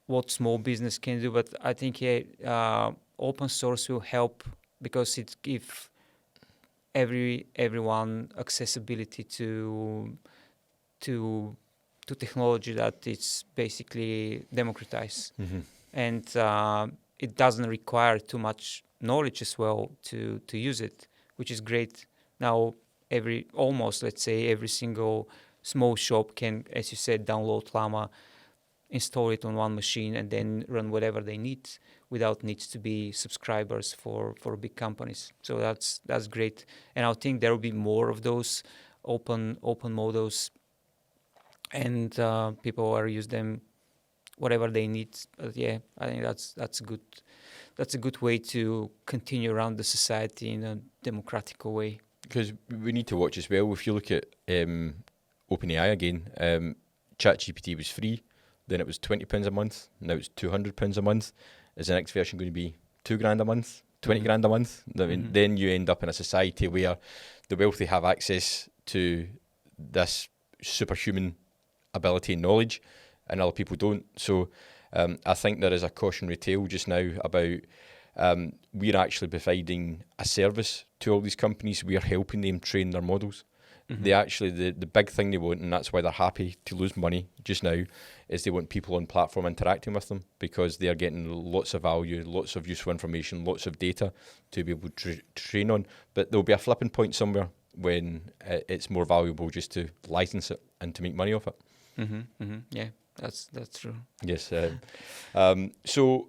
what small business can do. But I think open source will help because it gives everyone accessibility to technology that it's basically democratized, and it doesn't require too much knowledge as well to use it, which is great. Now almost let's say every single small shop can, as you said, download Llama, install it on one machine, and then run whatever they need without needs to be subscribers for big companies. So that's great, and I think there will be more of those open models, and people will use them whatever they need. But yeah, I think that's a good way to continue around the society in a democratic way. Because we need to watch as well. If you look at OpenAI again, ChatGPT was free, then it was £20 a month, now it's £200 a month. Is the next version going to be £2,000 a month, 20 grand a month? I mean, then you end up in a society where the wealthy have access to this superhuman ability and knowledge, and other people don't. So I think there is a cautionary tale just now about we're actually providing a service to all these companies. We are helping them train their models. They actually, the big thing they want, and that's why they're happy to lose money just now, is they want people on platform interacting with them because they are getting lots of value, lots of useful information, lots of data to be able to train on. But there'll be a flipping point somewhere when it's more valuable just to license it and to make money off it. Yeah, that's true. Yes. So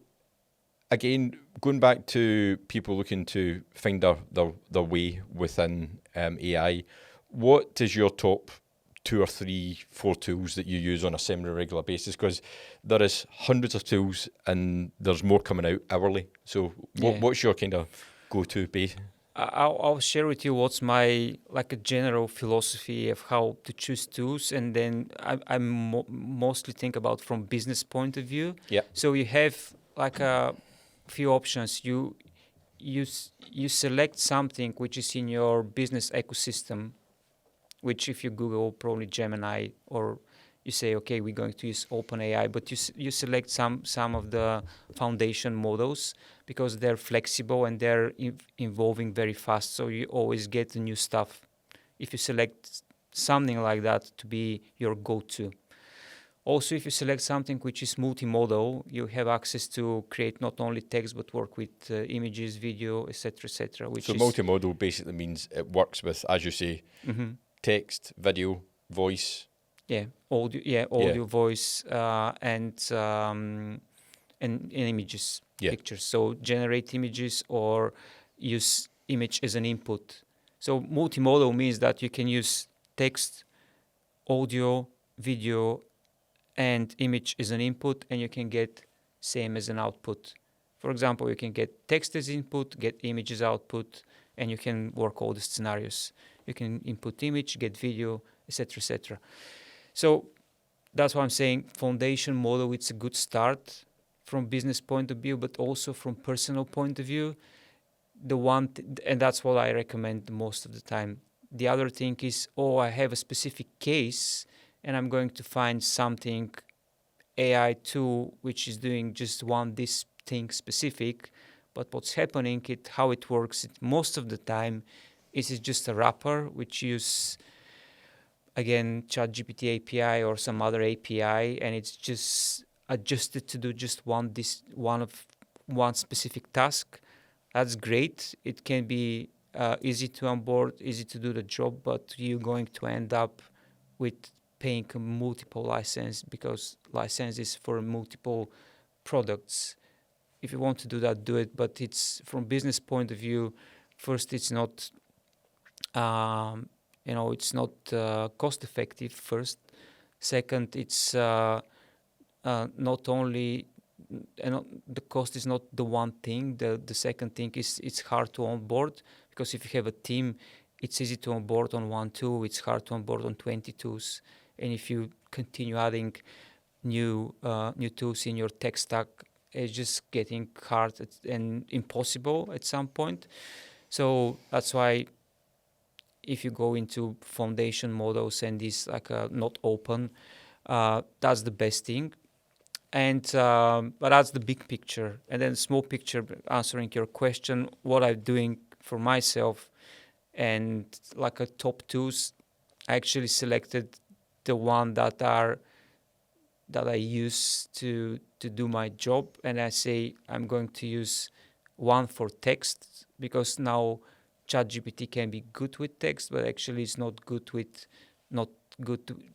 again, going back to people looking to find their way within AI, what is your top 2 or 3, 4 tools that you use on a semi-regular basis? Because there is hundreds of tools and there's more coming out hourly. So what's your kind of go-to base? I'll share with you what's my a general philosophy of how to choose tools, and then I mostly think about from business point of view. Yeah. So you have a few options. You select something which is in your business ecosystem, which if you Google probably Gemini, or you say, okay, we're going to use OpenAI, but you select some of the foundation models because they're flexible and they're evolving very fast. So you always get the new stuff if you select something like that to be your go-to. Also, if you select something which is multimodal, you have access to create not only text but work with images, video, etc., etc. So multimodal basically means it works with, as you say, text, video, voice. Audio, voice, and images, pictures. So generate images or use image as an input. So multimodal means that you can use text, audio, video, and image as an input, and you can get same as an output. For example, you can get text as input, get image as output, and you can work all the scenarios. You can input image, get video, etc., etc. So that's why I'm saying foundation model, it's a good start from business point of view, but also from personal point of view. and that's what I recommend most of the time. The other thing is, I have a specific case, and I'm going to find something AI tool which is doing just this thing specific. But what's happening, how it works, most of the time, is it's just a wrapper which use again ChatGPT API or some other API, and it's just adjusted to do just one specific task. That's great. It can be easy to onboard, easy to do the job, but you're going to end up with paying multiple license, because licenses for multiple products. If you want to do that, do it. But it's from business point of view. First, it's not, it's not cost effective. First, second, it's not only, the cost is not the one thing. The second thing is it's hard to onboard, because if you have a team, it's easy to onboard on one tool. It's hard to onboard on 20 tools. And if you continue adding new tools in your tech stack, it's just getting hard and impossible at some point. So that's why if you go into foundation models and this not open, that's the best thing. And but that's the big picture. And then small picture, answering your question, what I'm doing for myself, and like a top tools, I actually selected the one that I use to do my job, and I say I'm going to use one for text, because now ChatGPT can be good with text, but actually it's not good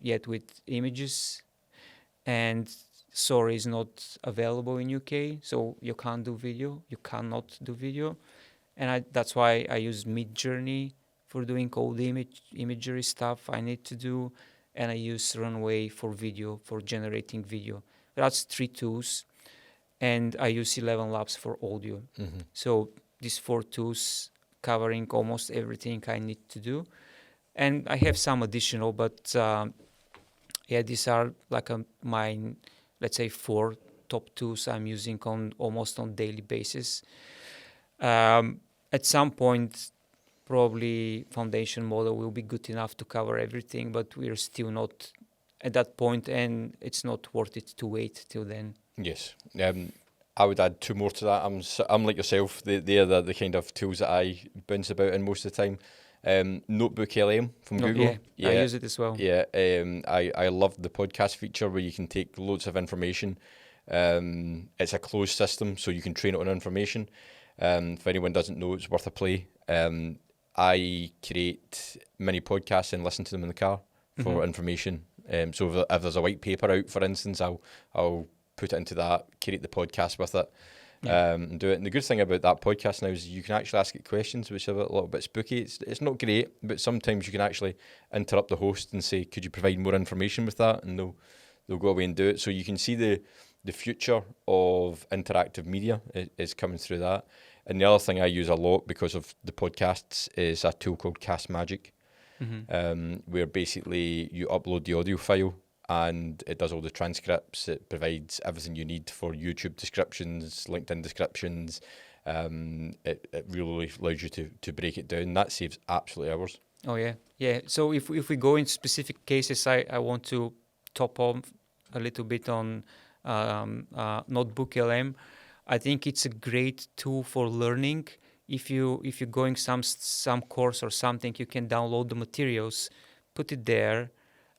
yet with images, and Sorry is not available in UK, so you can't do video. You cannot do video, and that's why I use Midjourney for doing all the imagery stuff I need to do, and I use Runway for video, for generating video. That's 3 tools, and I use 11 Labs for audio. Mm-hmm. So these 4 tools covering almost everything I need to do, and I have some additional, but these are like my, let's say, 4 top tools I'm using almost on daily basis. At some point, probably foundation model will be good enough to cover everything, but we're still not at that point, and it's not worth it to wait till then. Yes. I would add 2 more to that. I'm like yourself. They are the kind of tools that I bounce about in most of the time. Notebook LM from Google. Yeah, I use it as well. Yeah, I love the podcast feature where you can take loads of information. It's a closed system, so you can train it on information. If anyone doesn't know, it's worth a play. I create mini podcasts and listen to them in the car for information. So if there's a white paper out, for instance, I'll put it into that, create the podcast with it, and do it. And the good thing about that podcast now is you can actually ask it questions, which are a little bit spooky. It's not great, but sometimes you can actually interrupt the host and say, could you provide more information with that? And they'll go away and do it. So you can see the future of interactive media is coming through that. And the other thing I use a lot because of the podcasts is a tool called Cast Magic, where basically you upload the audio file and it does all the transcripts. It provides everything you need for YouTube descriptions, LinkedIn descriptions. It really allows you to break it down. That saves absolutely hours. Oh, yeah. So if we go into specific cases, I want to top off a little bit on Notebook LM. I think it's a great tool for learning. If you're going some course or something, you can download the materials, put it there.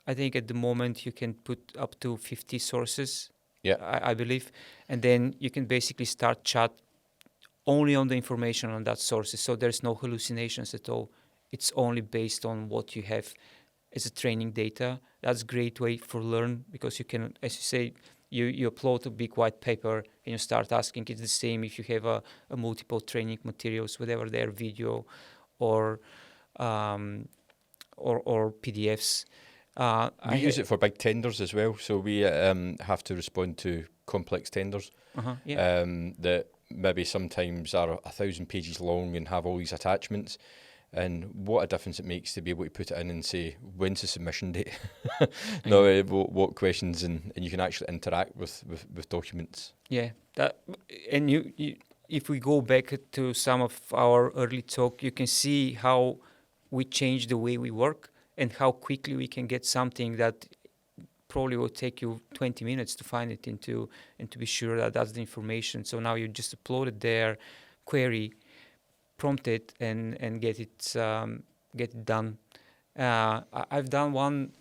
I think at the moment you can put up to 50 sources, I believe, and then you can basically start chat only on the information on that sources. So there's no hallucinations at all. It's only based on what you have as a training data. That's a great way for learn, because you can, as you say, you upload a big white paper and you start asking. It's the same if you have a multiple training materials, whatever they're video or PDFs. We use it for big tenders as well. So we have to respond to complex tenders that maybe sometimes are 1,000 pages long and have all these attachments. And what a difference it makes to be able to put it in and say, when's the submission date? What questions, and you can actually interact with documents. Yeah, that, and you if we go back to some of our early talk, you can see how we change the way we work and how quickly we can get something that probably will take you 20 minutes to find it into and to be sure that that's the information. So now you just upload it there, query, prompt it, and get it done. I've done one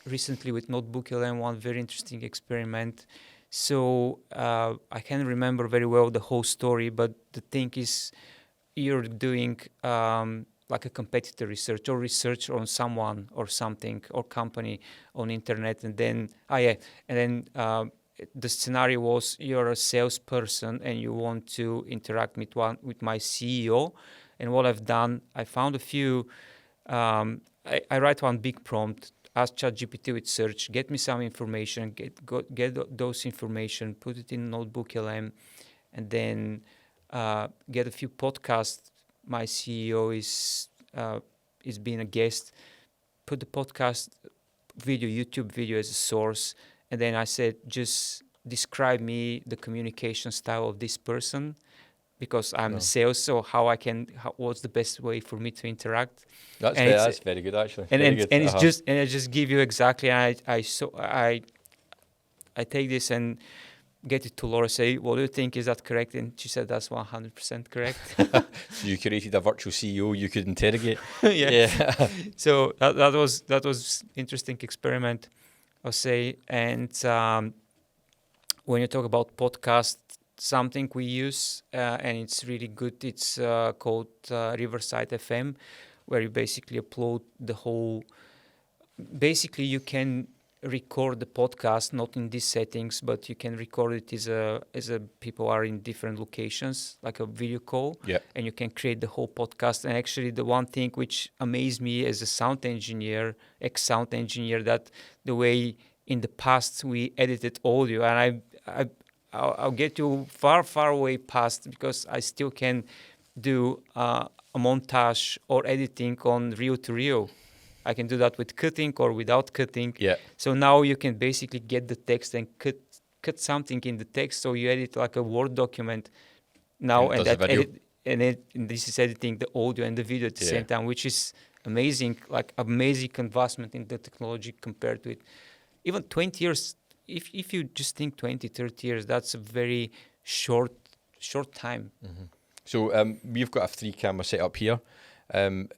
recently with Notebook LM, one very interesting experiment. So I can't remember very well the whole story, but the thing is, you're doing like a competitor research or research on someone or something or company on internet, and then the scenario was you're a salesperson and you want to interact with my CEO. And what I've done, I found a few. I write one big prompt, ask ChatGPT with search, get me some information, get those information, put it in Notebook LM, and then get a few podcasts. My CEO is being a guest. Put the podcast video, YouTube video as a source, and then I said, just describe me the communication style of this person, because I'm a sales. So what's the best way for me to interact? That's very good, actually. And very good. I just give you exactly. I take this and get it to Laura, say, what do you think, is that correct? And she said, that's 100% correct. So you created a virtual CEO you could interrogate. Yeah. So that was interesting experiment, I'll say. And when you talk about podcast, something we use, and it's really good, it's called Riverside FM, where you basically upload the whole. Basically, you can record the podcast not in these settings, but you can record it as a people are in different locations, like a video call. Yeah. And you can create the whole podcast. And actually, the one thing which amazed me as a sound engineer, ex-sound engineer, that the way in the past we edited audio, and I'll get you far, far away past, because I still can do a montage or editing on reel to reel. I can do that with cutting or without cutting. Yeah. So now you can basically get the text and cut something in the text. So you edit like a Word document now, and this is editing the audio and the video at the same time, which is amazing, like amazing advancement in the technology compared to it. Even 20 years, if you just think 20, 30 years, that's a very short time. Mm-hmm. So we've got a 3-camera setup here.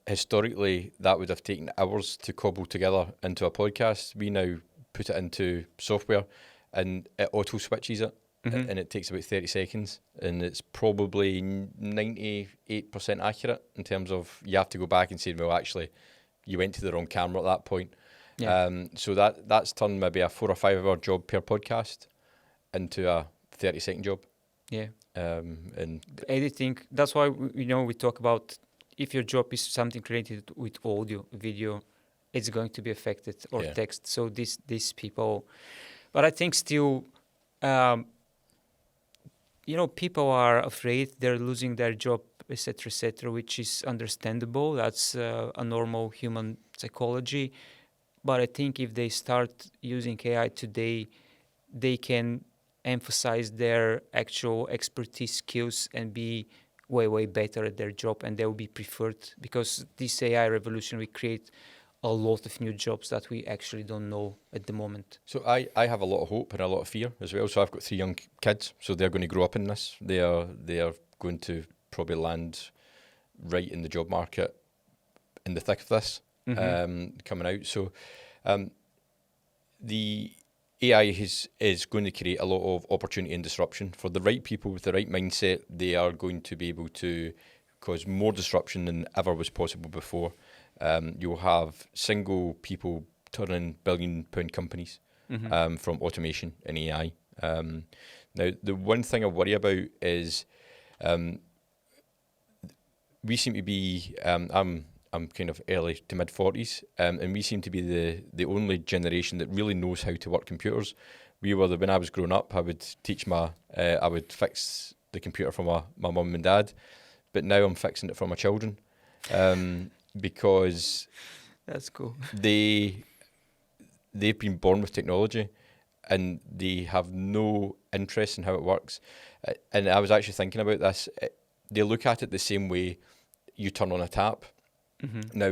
Historically, that would have taken hours to cobble together into a podcast. We now put it into software and it auto switches it, and it takes about 30 seconds, and it's probably 98% accurate in terms of you have to go back and say, well, actually, you went to the wrong camera at that point. Yeah. So that's turned maybe a 4 or 5 hour job per podcast into a 30-second job. Yeah. And editing, that's why we talk about, if your job is something related with audio, video, it's going to be affected, or text. So these people, but I think still, people are afraid they're losing their job, etc., which is understandable. That's a normal human psychology. But I think if they start using AI today, they can emphasize their actual expertise, skills, and be way, way better at their job, and they will be preferred, because this AI revolution will create a lot of new jobs that we actually don't know at the moment. So I have a lot of hope and a lot of fear as well. So I've got 3 young kids, so they're going to grow up in this. They are going to probably land right in the job market in the thick of this, coming out. So the AI is going to create a lot of opportunity and disruption. For the right people with the right mindset, they are going to be able to cause more disruption than ever was possible before. You'll have single people turning billion-pound companies from automation and AI. Now, the one thing I worry about is we seem to be, I'm kind of early to mid-40s, and we seem to be the only generation that really knows how to work computers. When I was growing up, I would I would fix the computer for my mum and dad, but now I'm fixing it for my children, because that's cool. They've been born with technology, and they have no interest in how it works. And I was actually thinking about this. They look at it the same way you turn on a tap. Mm-hmm. Now,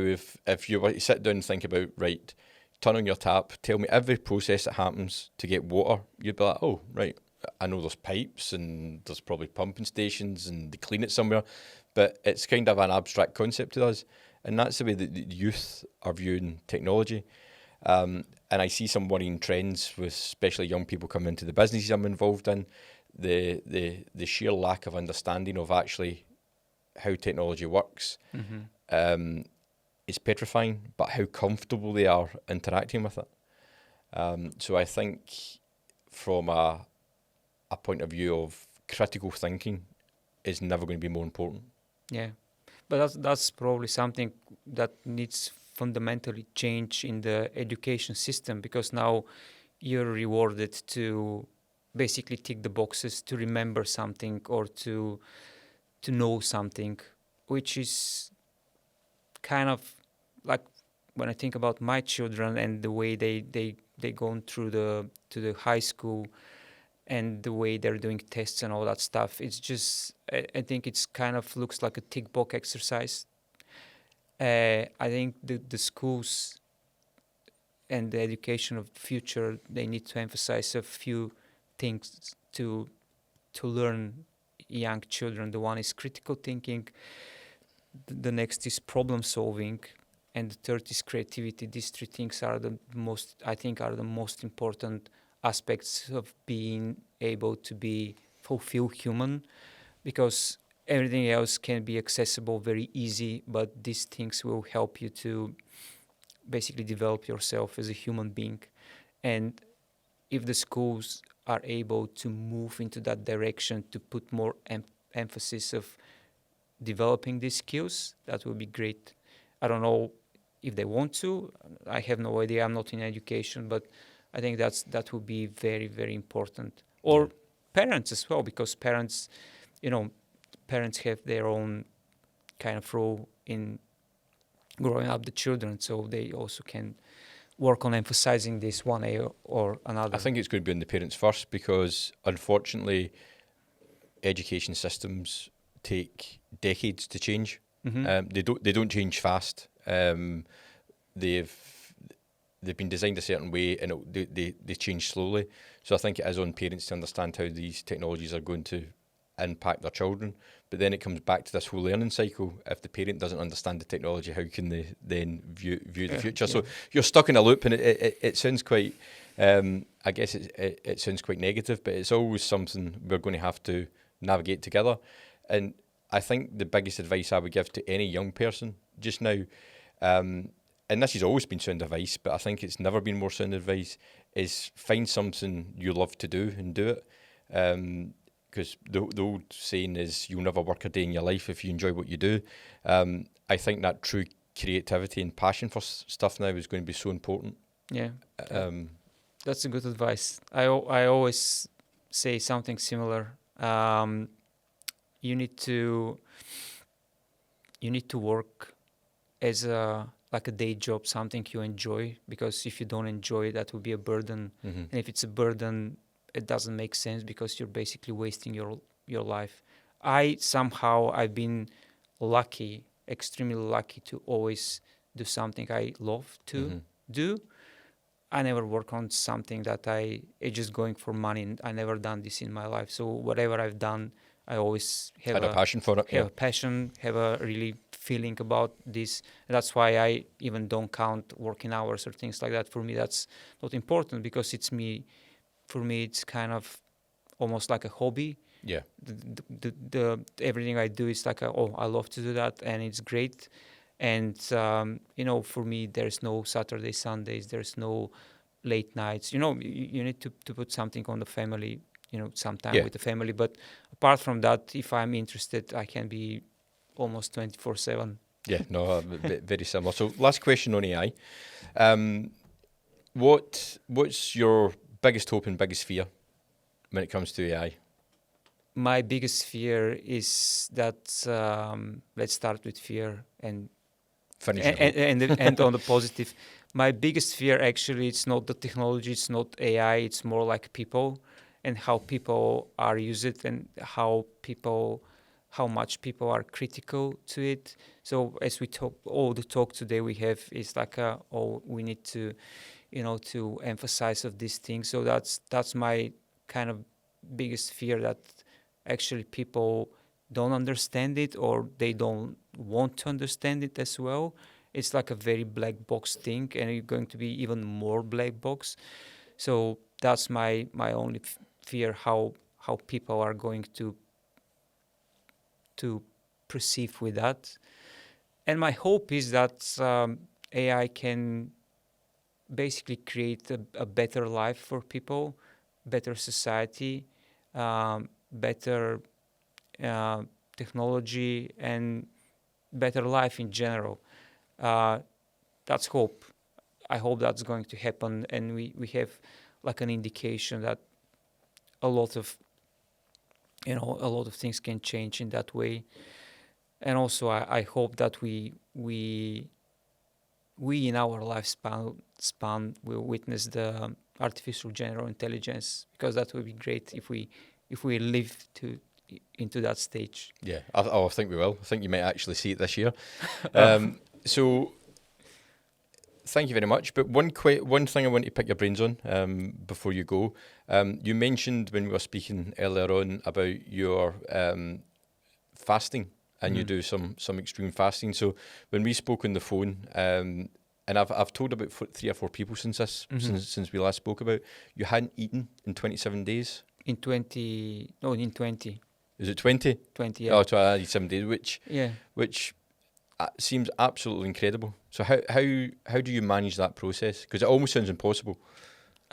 if you were to sit down and think about, right, turn on your tap, tell me every process that happens to get water, you'd be like, oh, right, I know there's pipes and there's probably pumping stations and they clean it somewhere, but it's kind of an abstract concept to us. And that's the way that the youth are viewing technology. And I see some worrying trends with especially young people coming into the businesses I'm involved in, the sheer lack of understanding of actually how technology works. Mm-hmm. Is petrifying, but how comfortable they are interacting with it. So I think from a point of view of critical thinking is never going to be more important. Yeah, but that's probably something that needs fundamentally change in the education system, because now you're rewarded to basically tick the boxes to remember something or to know something, which is kind of like, when I think about my children and the way they gone through the high school and the way they're doing tests and all that stuff, it's just, I think it's kind of looks like a tick box exercise. I think the schools and the education of the future, they need to emphasize a few things to learn young children. The one is critical thinking, the next is problem solving, and the third is creativity. These three things are the most important aspects of being able to be fulfill human, because everything else can be accessible very easy, but these things will help you to basically develop yourself as a human being. And if the schools are able to move into that direction, to put more emphasis of developing these skills, that would be great. I don't know if they want to. I have no idea. I'm not in education, but I think that would be very, very important. Or parents as well, because parents have their own kind of role in growing up the children, so they also can work on emphasizing this one area or another. I think it's going to be on the parents first, because unfortunately education systems take decades to change. Mm-hmm. They don't change fast. They've been designed a certain way, and they change slowly. So I think it is on parents to understand how these technologies are going to impact their children. But then it comes back to this whole learning cycle. If the parent doesn't understand the technology, how can they then view the future? So you're stuck in a loop, and it sounds quite. I guess it sounds quite negative, but it's always something we're going to have to navigate together. And I think the biggest advice I would give to any young person just now, and this has always been sound advice, but I think it's never been more sound advice, is find something you love to do and do it. Because the old saying is, you'll never work a day in your life if you enjoy what you do. I think that true creativity and passion for stuff now is going to be so important. Yeah, that's a good advice. I always say something similar. You need to work as a day job, something you enjoy, because if you don't enjoy it, that will be a burden. Mm-hmm. And if it's a burden, it doesn't make sense, because you're basically wasting your life. I've been lucky, extremely lucky, to always do something I love to do. I never work on something that it's just going for money, and I never done this in my life. So whatever I've done, I always have a passion for it. Have a passion, have a really feeling about this. And that's why I even don't count working hours or things like that. For me, that's not important, because it's me. For me, it's kind of almost like a hobby. Yeah. The everything I do is like I love to do that, and it's great. And for me, there's no Saturday, Sundays. There's no late nights. You need to put something on the family. Some time with the family. But apart from that, if I'm interested, I can be almost 24/7. Yeah, no, very similar. So last question on AI. What's your biggest hope and biggest fear when it comes to AI? My biggest fear is that, let's start with fear. And Finish your hope. And on the positive, my biggest fear actually it's not the technology, it's not AI, it's more like people and how people are use it and how much people are critical to it. So as we talk, all the talk today we have is like we need to, to emphasize of these things. So that's my kind of biggest fear, that actually people don't understand it or they don't want to understand it as well. It's like a very black box thing, and it's going to be even more black box. So that's my only fear, how people are going to perceive with that. And my hope is that AI can basically create a better life for people, better society, better technology, and better life in general. That's hope. I hope that's going to happen, and we have like an indication that a lot of things can change in that way. And also I hope that we in our lifespan will witness the artificial general intelligence, because that would be great if we live into that stage. Yeah, I think we will. I think you might actually see it this year. So thank you very much. But one thing I want to pick your brains on before you go. You mentioned when we were speaking earlier on about your fasting, and you do some extreme fasting. So when we spoke on the phone, and I've told about 3 or 4 people since we last spoke about, you hadn't eaten in 27 days. In 20. Is it 20? 20, yeah. Oh, 27 days, which seems absolutely incredible. So how do you manage that process? Because it almost sounds impossible.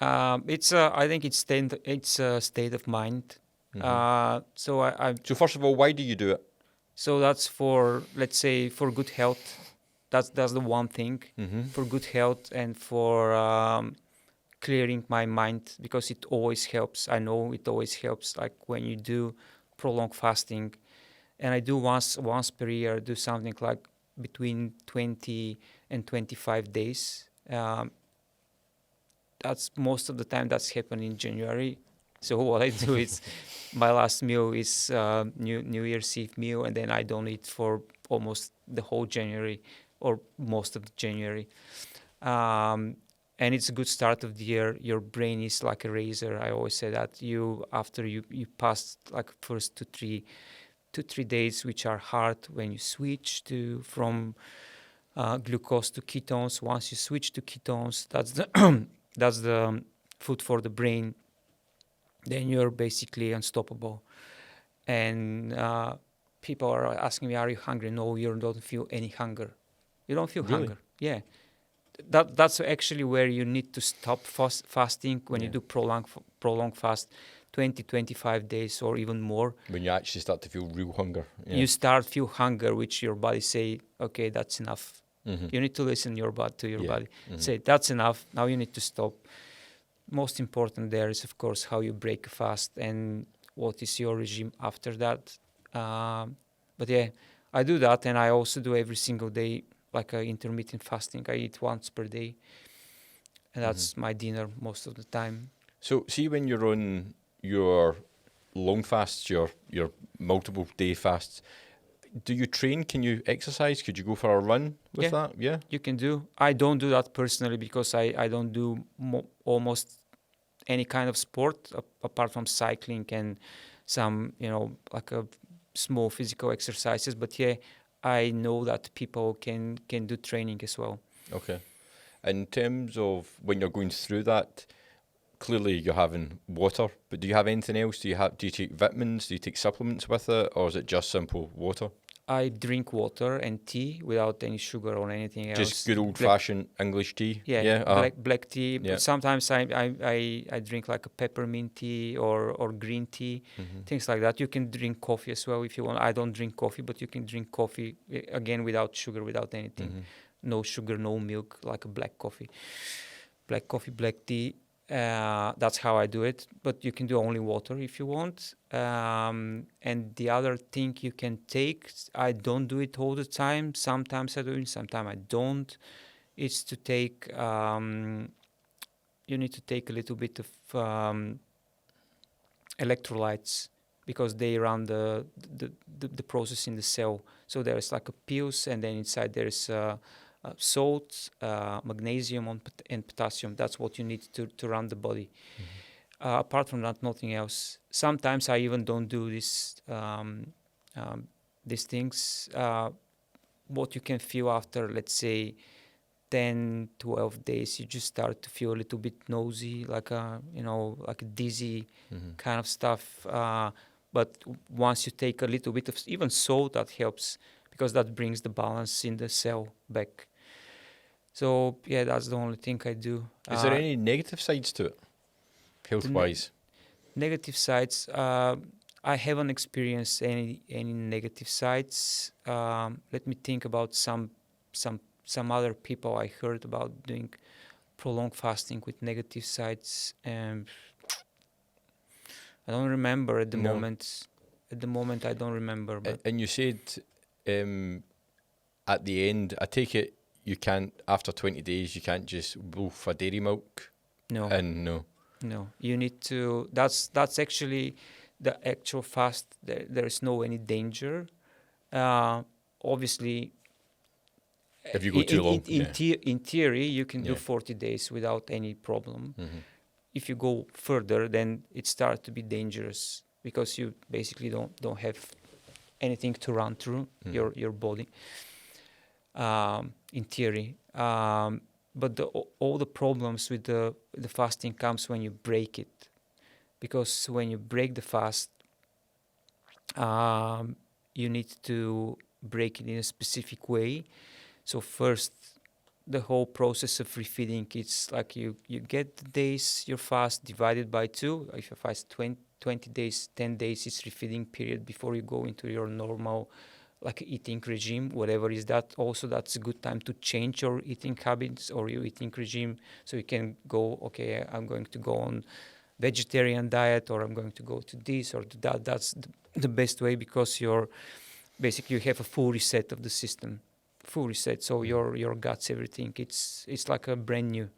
It's I think it's a state of mind. So first of all, why do you do it? So that's for, let's say, for good health. That's the one thing. For good health and for clearing my mind, because it always helps. I know it always helps. Like when you do prolonged fasting, and I do once per year. I do something like between 20 and 25 days. That's most of the time that's happened in January. So what I do is my last meal is New Year's Eve meal, and then I don't eat for almost the whole January or most of January. And it's a good start of the year. Your brain is like a razor. I always say that after you pass like first 2-3 days, which are hard when you switch from glucose to ketones. Once you switch to ketones, that's the food for the brain. Then you're basically unstoppable. And people are asking me, "Are you hungry?" No, you don't feel any hunger. You don't feel hunger. Yeah, that's actually where you need to stop fasting when you do prolonged fast. 20-25 days or even more. When you actually start to feel real hunger. Yeah. You start feel hunger, which your body say, okay, that's enough. You need to listen to your body. Say, that's enough. Now you need to stop. Most important there is, of course, how you break a fast and what is your regime after that. But yeah, I do that, and I also do every single day like a intermittent fasting. I eat once per day, and that's my dinner most of the time. So see, when you're on your long fasts, your multiple day fasts, do you train? Can you exercise? Could you go for a run with that? Yeah, you can do. I don't do that personally because I don't do almost any kind of sport apart from cycling and some, like a small physical exercises. But yeah, I know that people can do training as well. Okay. In terms of when you're going through that, clearly you're having water, but do you have anything else? Do you take vitamins? Do you take supplements with it, or is it just simple water? I drink water and tea without any sugar or anything else. Just good old-fashioned English tea? Black tea. Yeah. Sometimes I drink like a peppermint tea or green tea, things like that. You can drink coffee as well if you want. I don't drink coffee, but you can drink coffee, again, without sugar, without anything. No sugar, no milk, like a black coffee, black tea. That's how I do it. But you can do only water if you want. And the other thing you can take, I don't do it all the time. Sometimes I do it, sometimes I don't. It's to take. You need to take a little bit of electrolytes because they run the process in the cell. So there's like a pills, and then inside there is salt, magnesium, and potassium. That's what you need to run the body. Apart from that, nothing else. Sometimes I even don't do these things. What you can feel after, let's say, 10, 12 days, you just start to feel a little bit nosy, like like a dizzy kind of stuff. But once you take a little bit of even salt, that helps because that brings the balance in the cell back. So yeah, that's the only thing I do. Is there any negative sides to it, health-wise? Negative sides. I haven't experienced any negative sides. Let me think about some other people I heard about doing prolonged fasting with negative sides. I don't remember at the moment. At the moment, I don't remember. But and you said at the end, I take it you can't, after 20 days, you can't just wolf a dairy milk? no. And no. No, you need to. That's actually the actual fast. There is no any danger. Obviously, If you go too long, in theory, you can do Yeah. 40 days without any problem. If you go further, then it starts to be dangerous because you basically don't have anything to run through your body. In theory. But all the problems with the fasting comes when you break it, because when you break the fast, you need to break it in a specific way. So first, the whole process of refeeding, it's like you get the days your fast divided by 2. If you fast 20 days, 10 days is refeeding period before you go into your normal like eating regime, whatever is that. Also, that's a good time to change your eating habits or your eating regime, so you can go, okay, I'm going to go on vegetarian diet, or I'm going to go to this or to that. That's the best way, because you're basically, you have a full reset of the system, full reset. So your guts, everything, it's like a brand new.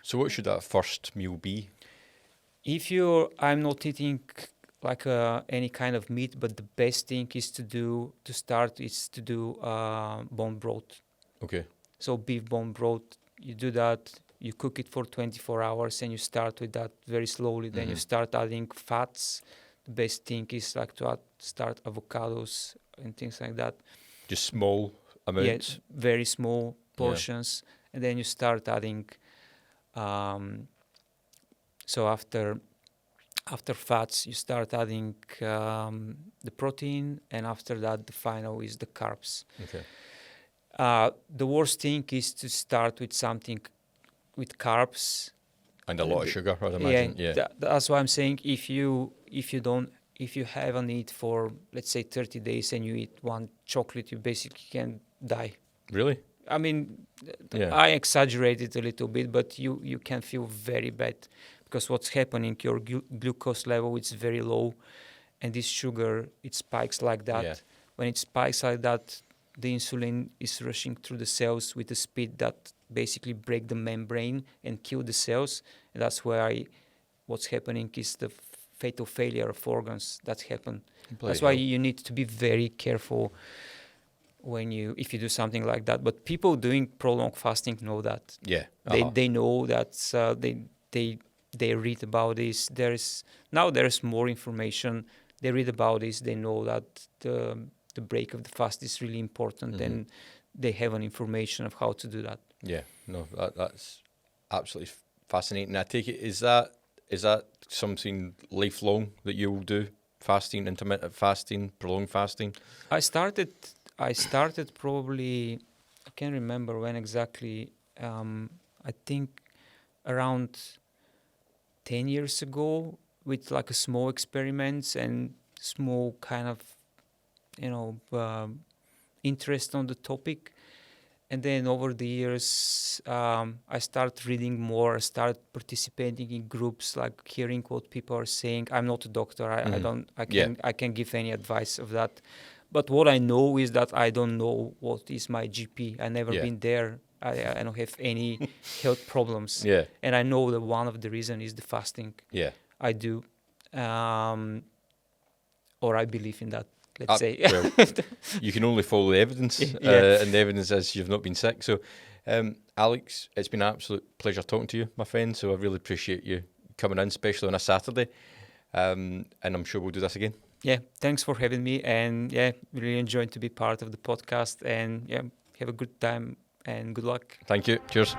So what should that first meal be? I'm not eating like any kind of meat, but the best thing is to do bone broth. Okay. So beef bone broth, you do that, you cook it for 24 hours, and you start with that very slowly. Then you start adding fats. The best thing is like to start avocados and things like that. Just small amounts? Yeah, very small portions. And then you start adding, so after fats, you start adding the protein, and after that, the final is the carbs. Okay. The worst thing is to start with something with carbs And a lot of sugar, I'd imagine. Yeah. That's why I'm saying if you have a need for, let's say, 30 days and you eat one chocolate, you basically can die. Really? I mean, Yeah. I exaggerated a little bit, but you can feel very bad, because what's happening, your glucose level is very low, and this sugar, it spikes like that. Yeah. When it spikes like that, the insulin is rushing through the cells with a speed that basically break the membrane and kill the cells. And that's why what's happening is the fatal failure of organs that happen. That's why you need to be very careful if you do something like that. But people doing prolonged fasting know that. Yeah. They know that. They read about this. There's more information. They read about this. They know that the break of the fast is really important, and they have an information of how to do that. Yeah. No, that's absolutely fascinating. I take it, is that something lifelong that you'll do? Fasting, intermittent fasting, prolonged fasting? I started probably, I can't remember when exactly. I think around 10 years ago, with like a small experiments and small kind of interest on the topic. And then over the years, I started reading more. I started participating in groups, like hearing what people are saying. I'm not a doctor. I can't give any advice of that. But what I know is that I don't know what is my GP. I never been there. I don't have any health problems. Yeah. And I know that one of the reasons is the fasting. Yeah. I do. Or I believe in that, let's say. Well, you can only follow the evidence, and the evidence is you've not been sick. So, Alex, it's been an absolute pleasure talking to you, my friend. So I really appreciate you coming in, especially on a Saturday. And I'm sure we'll do this again. Yeah, thanks for having me. And yeah, really enjoyed to be part of the podcast. And yeah, have a good time and good luck. Thank you. Cheers.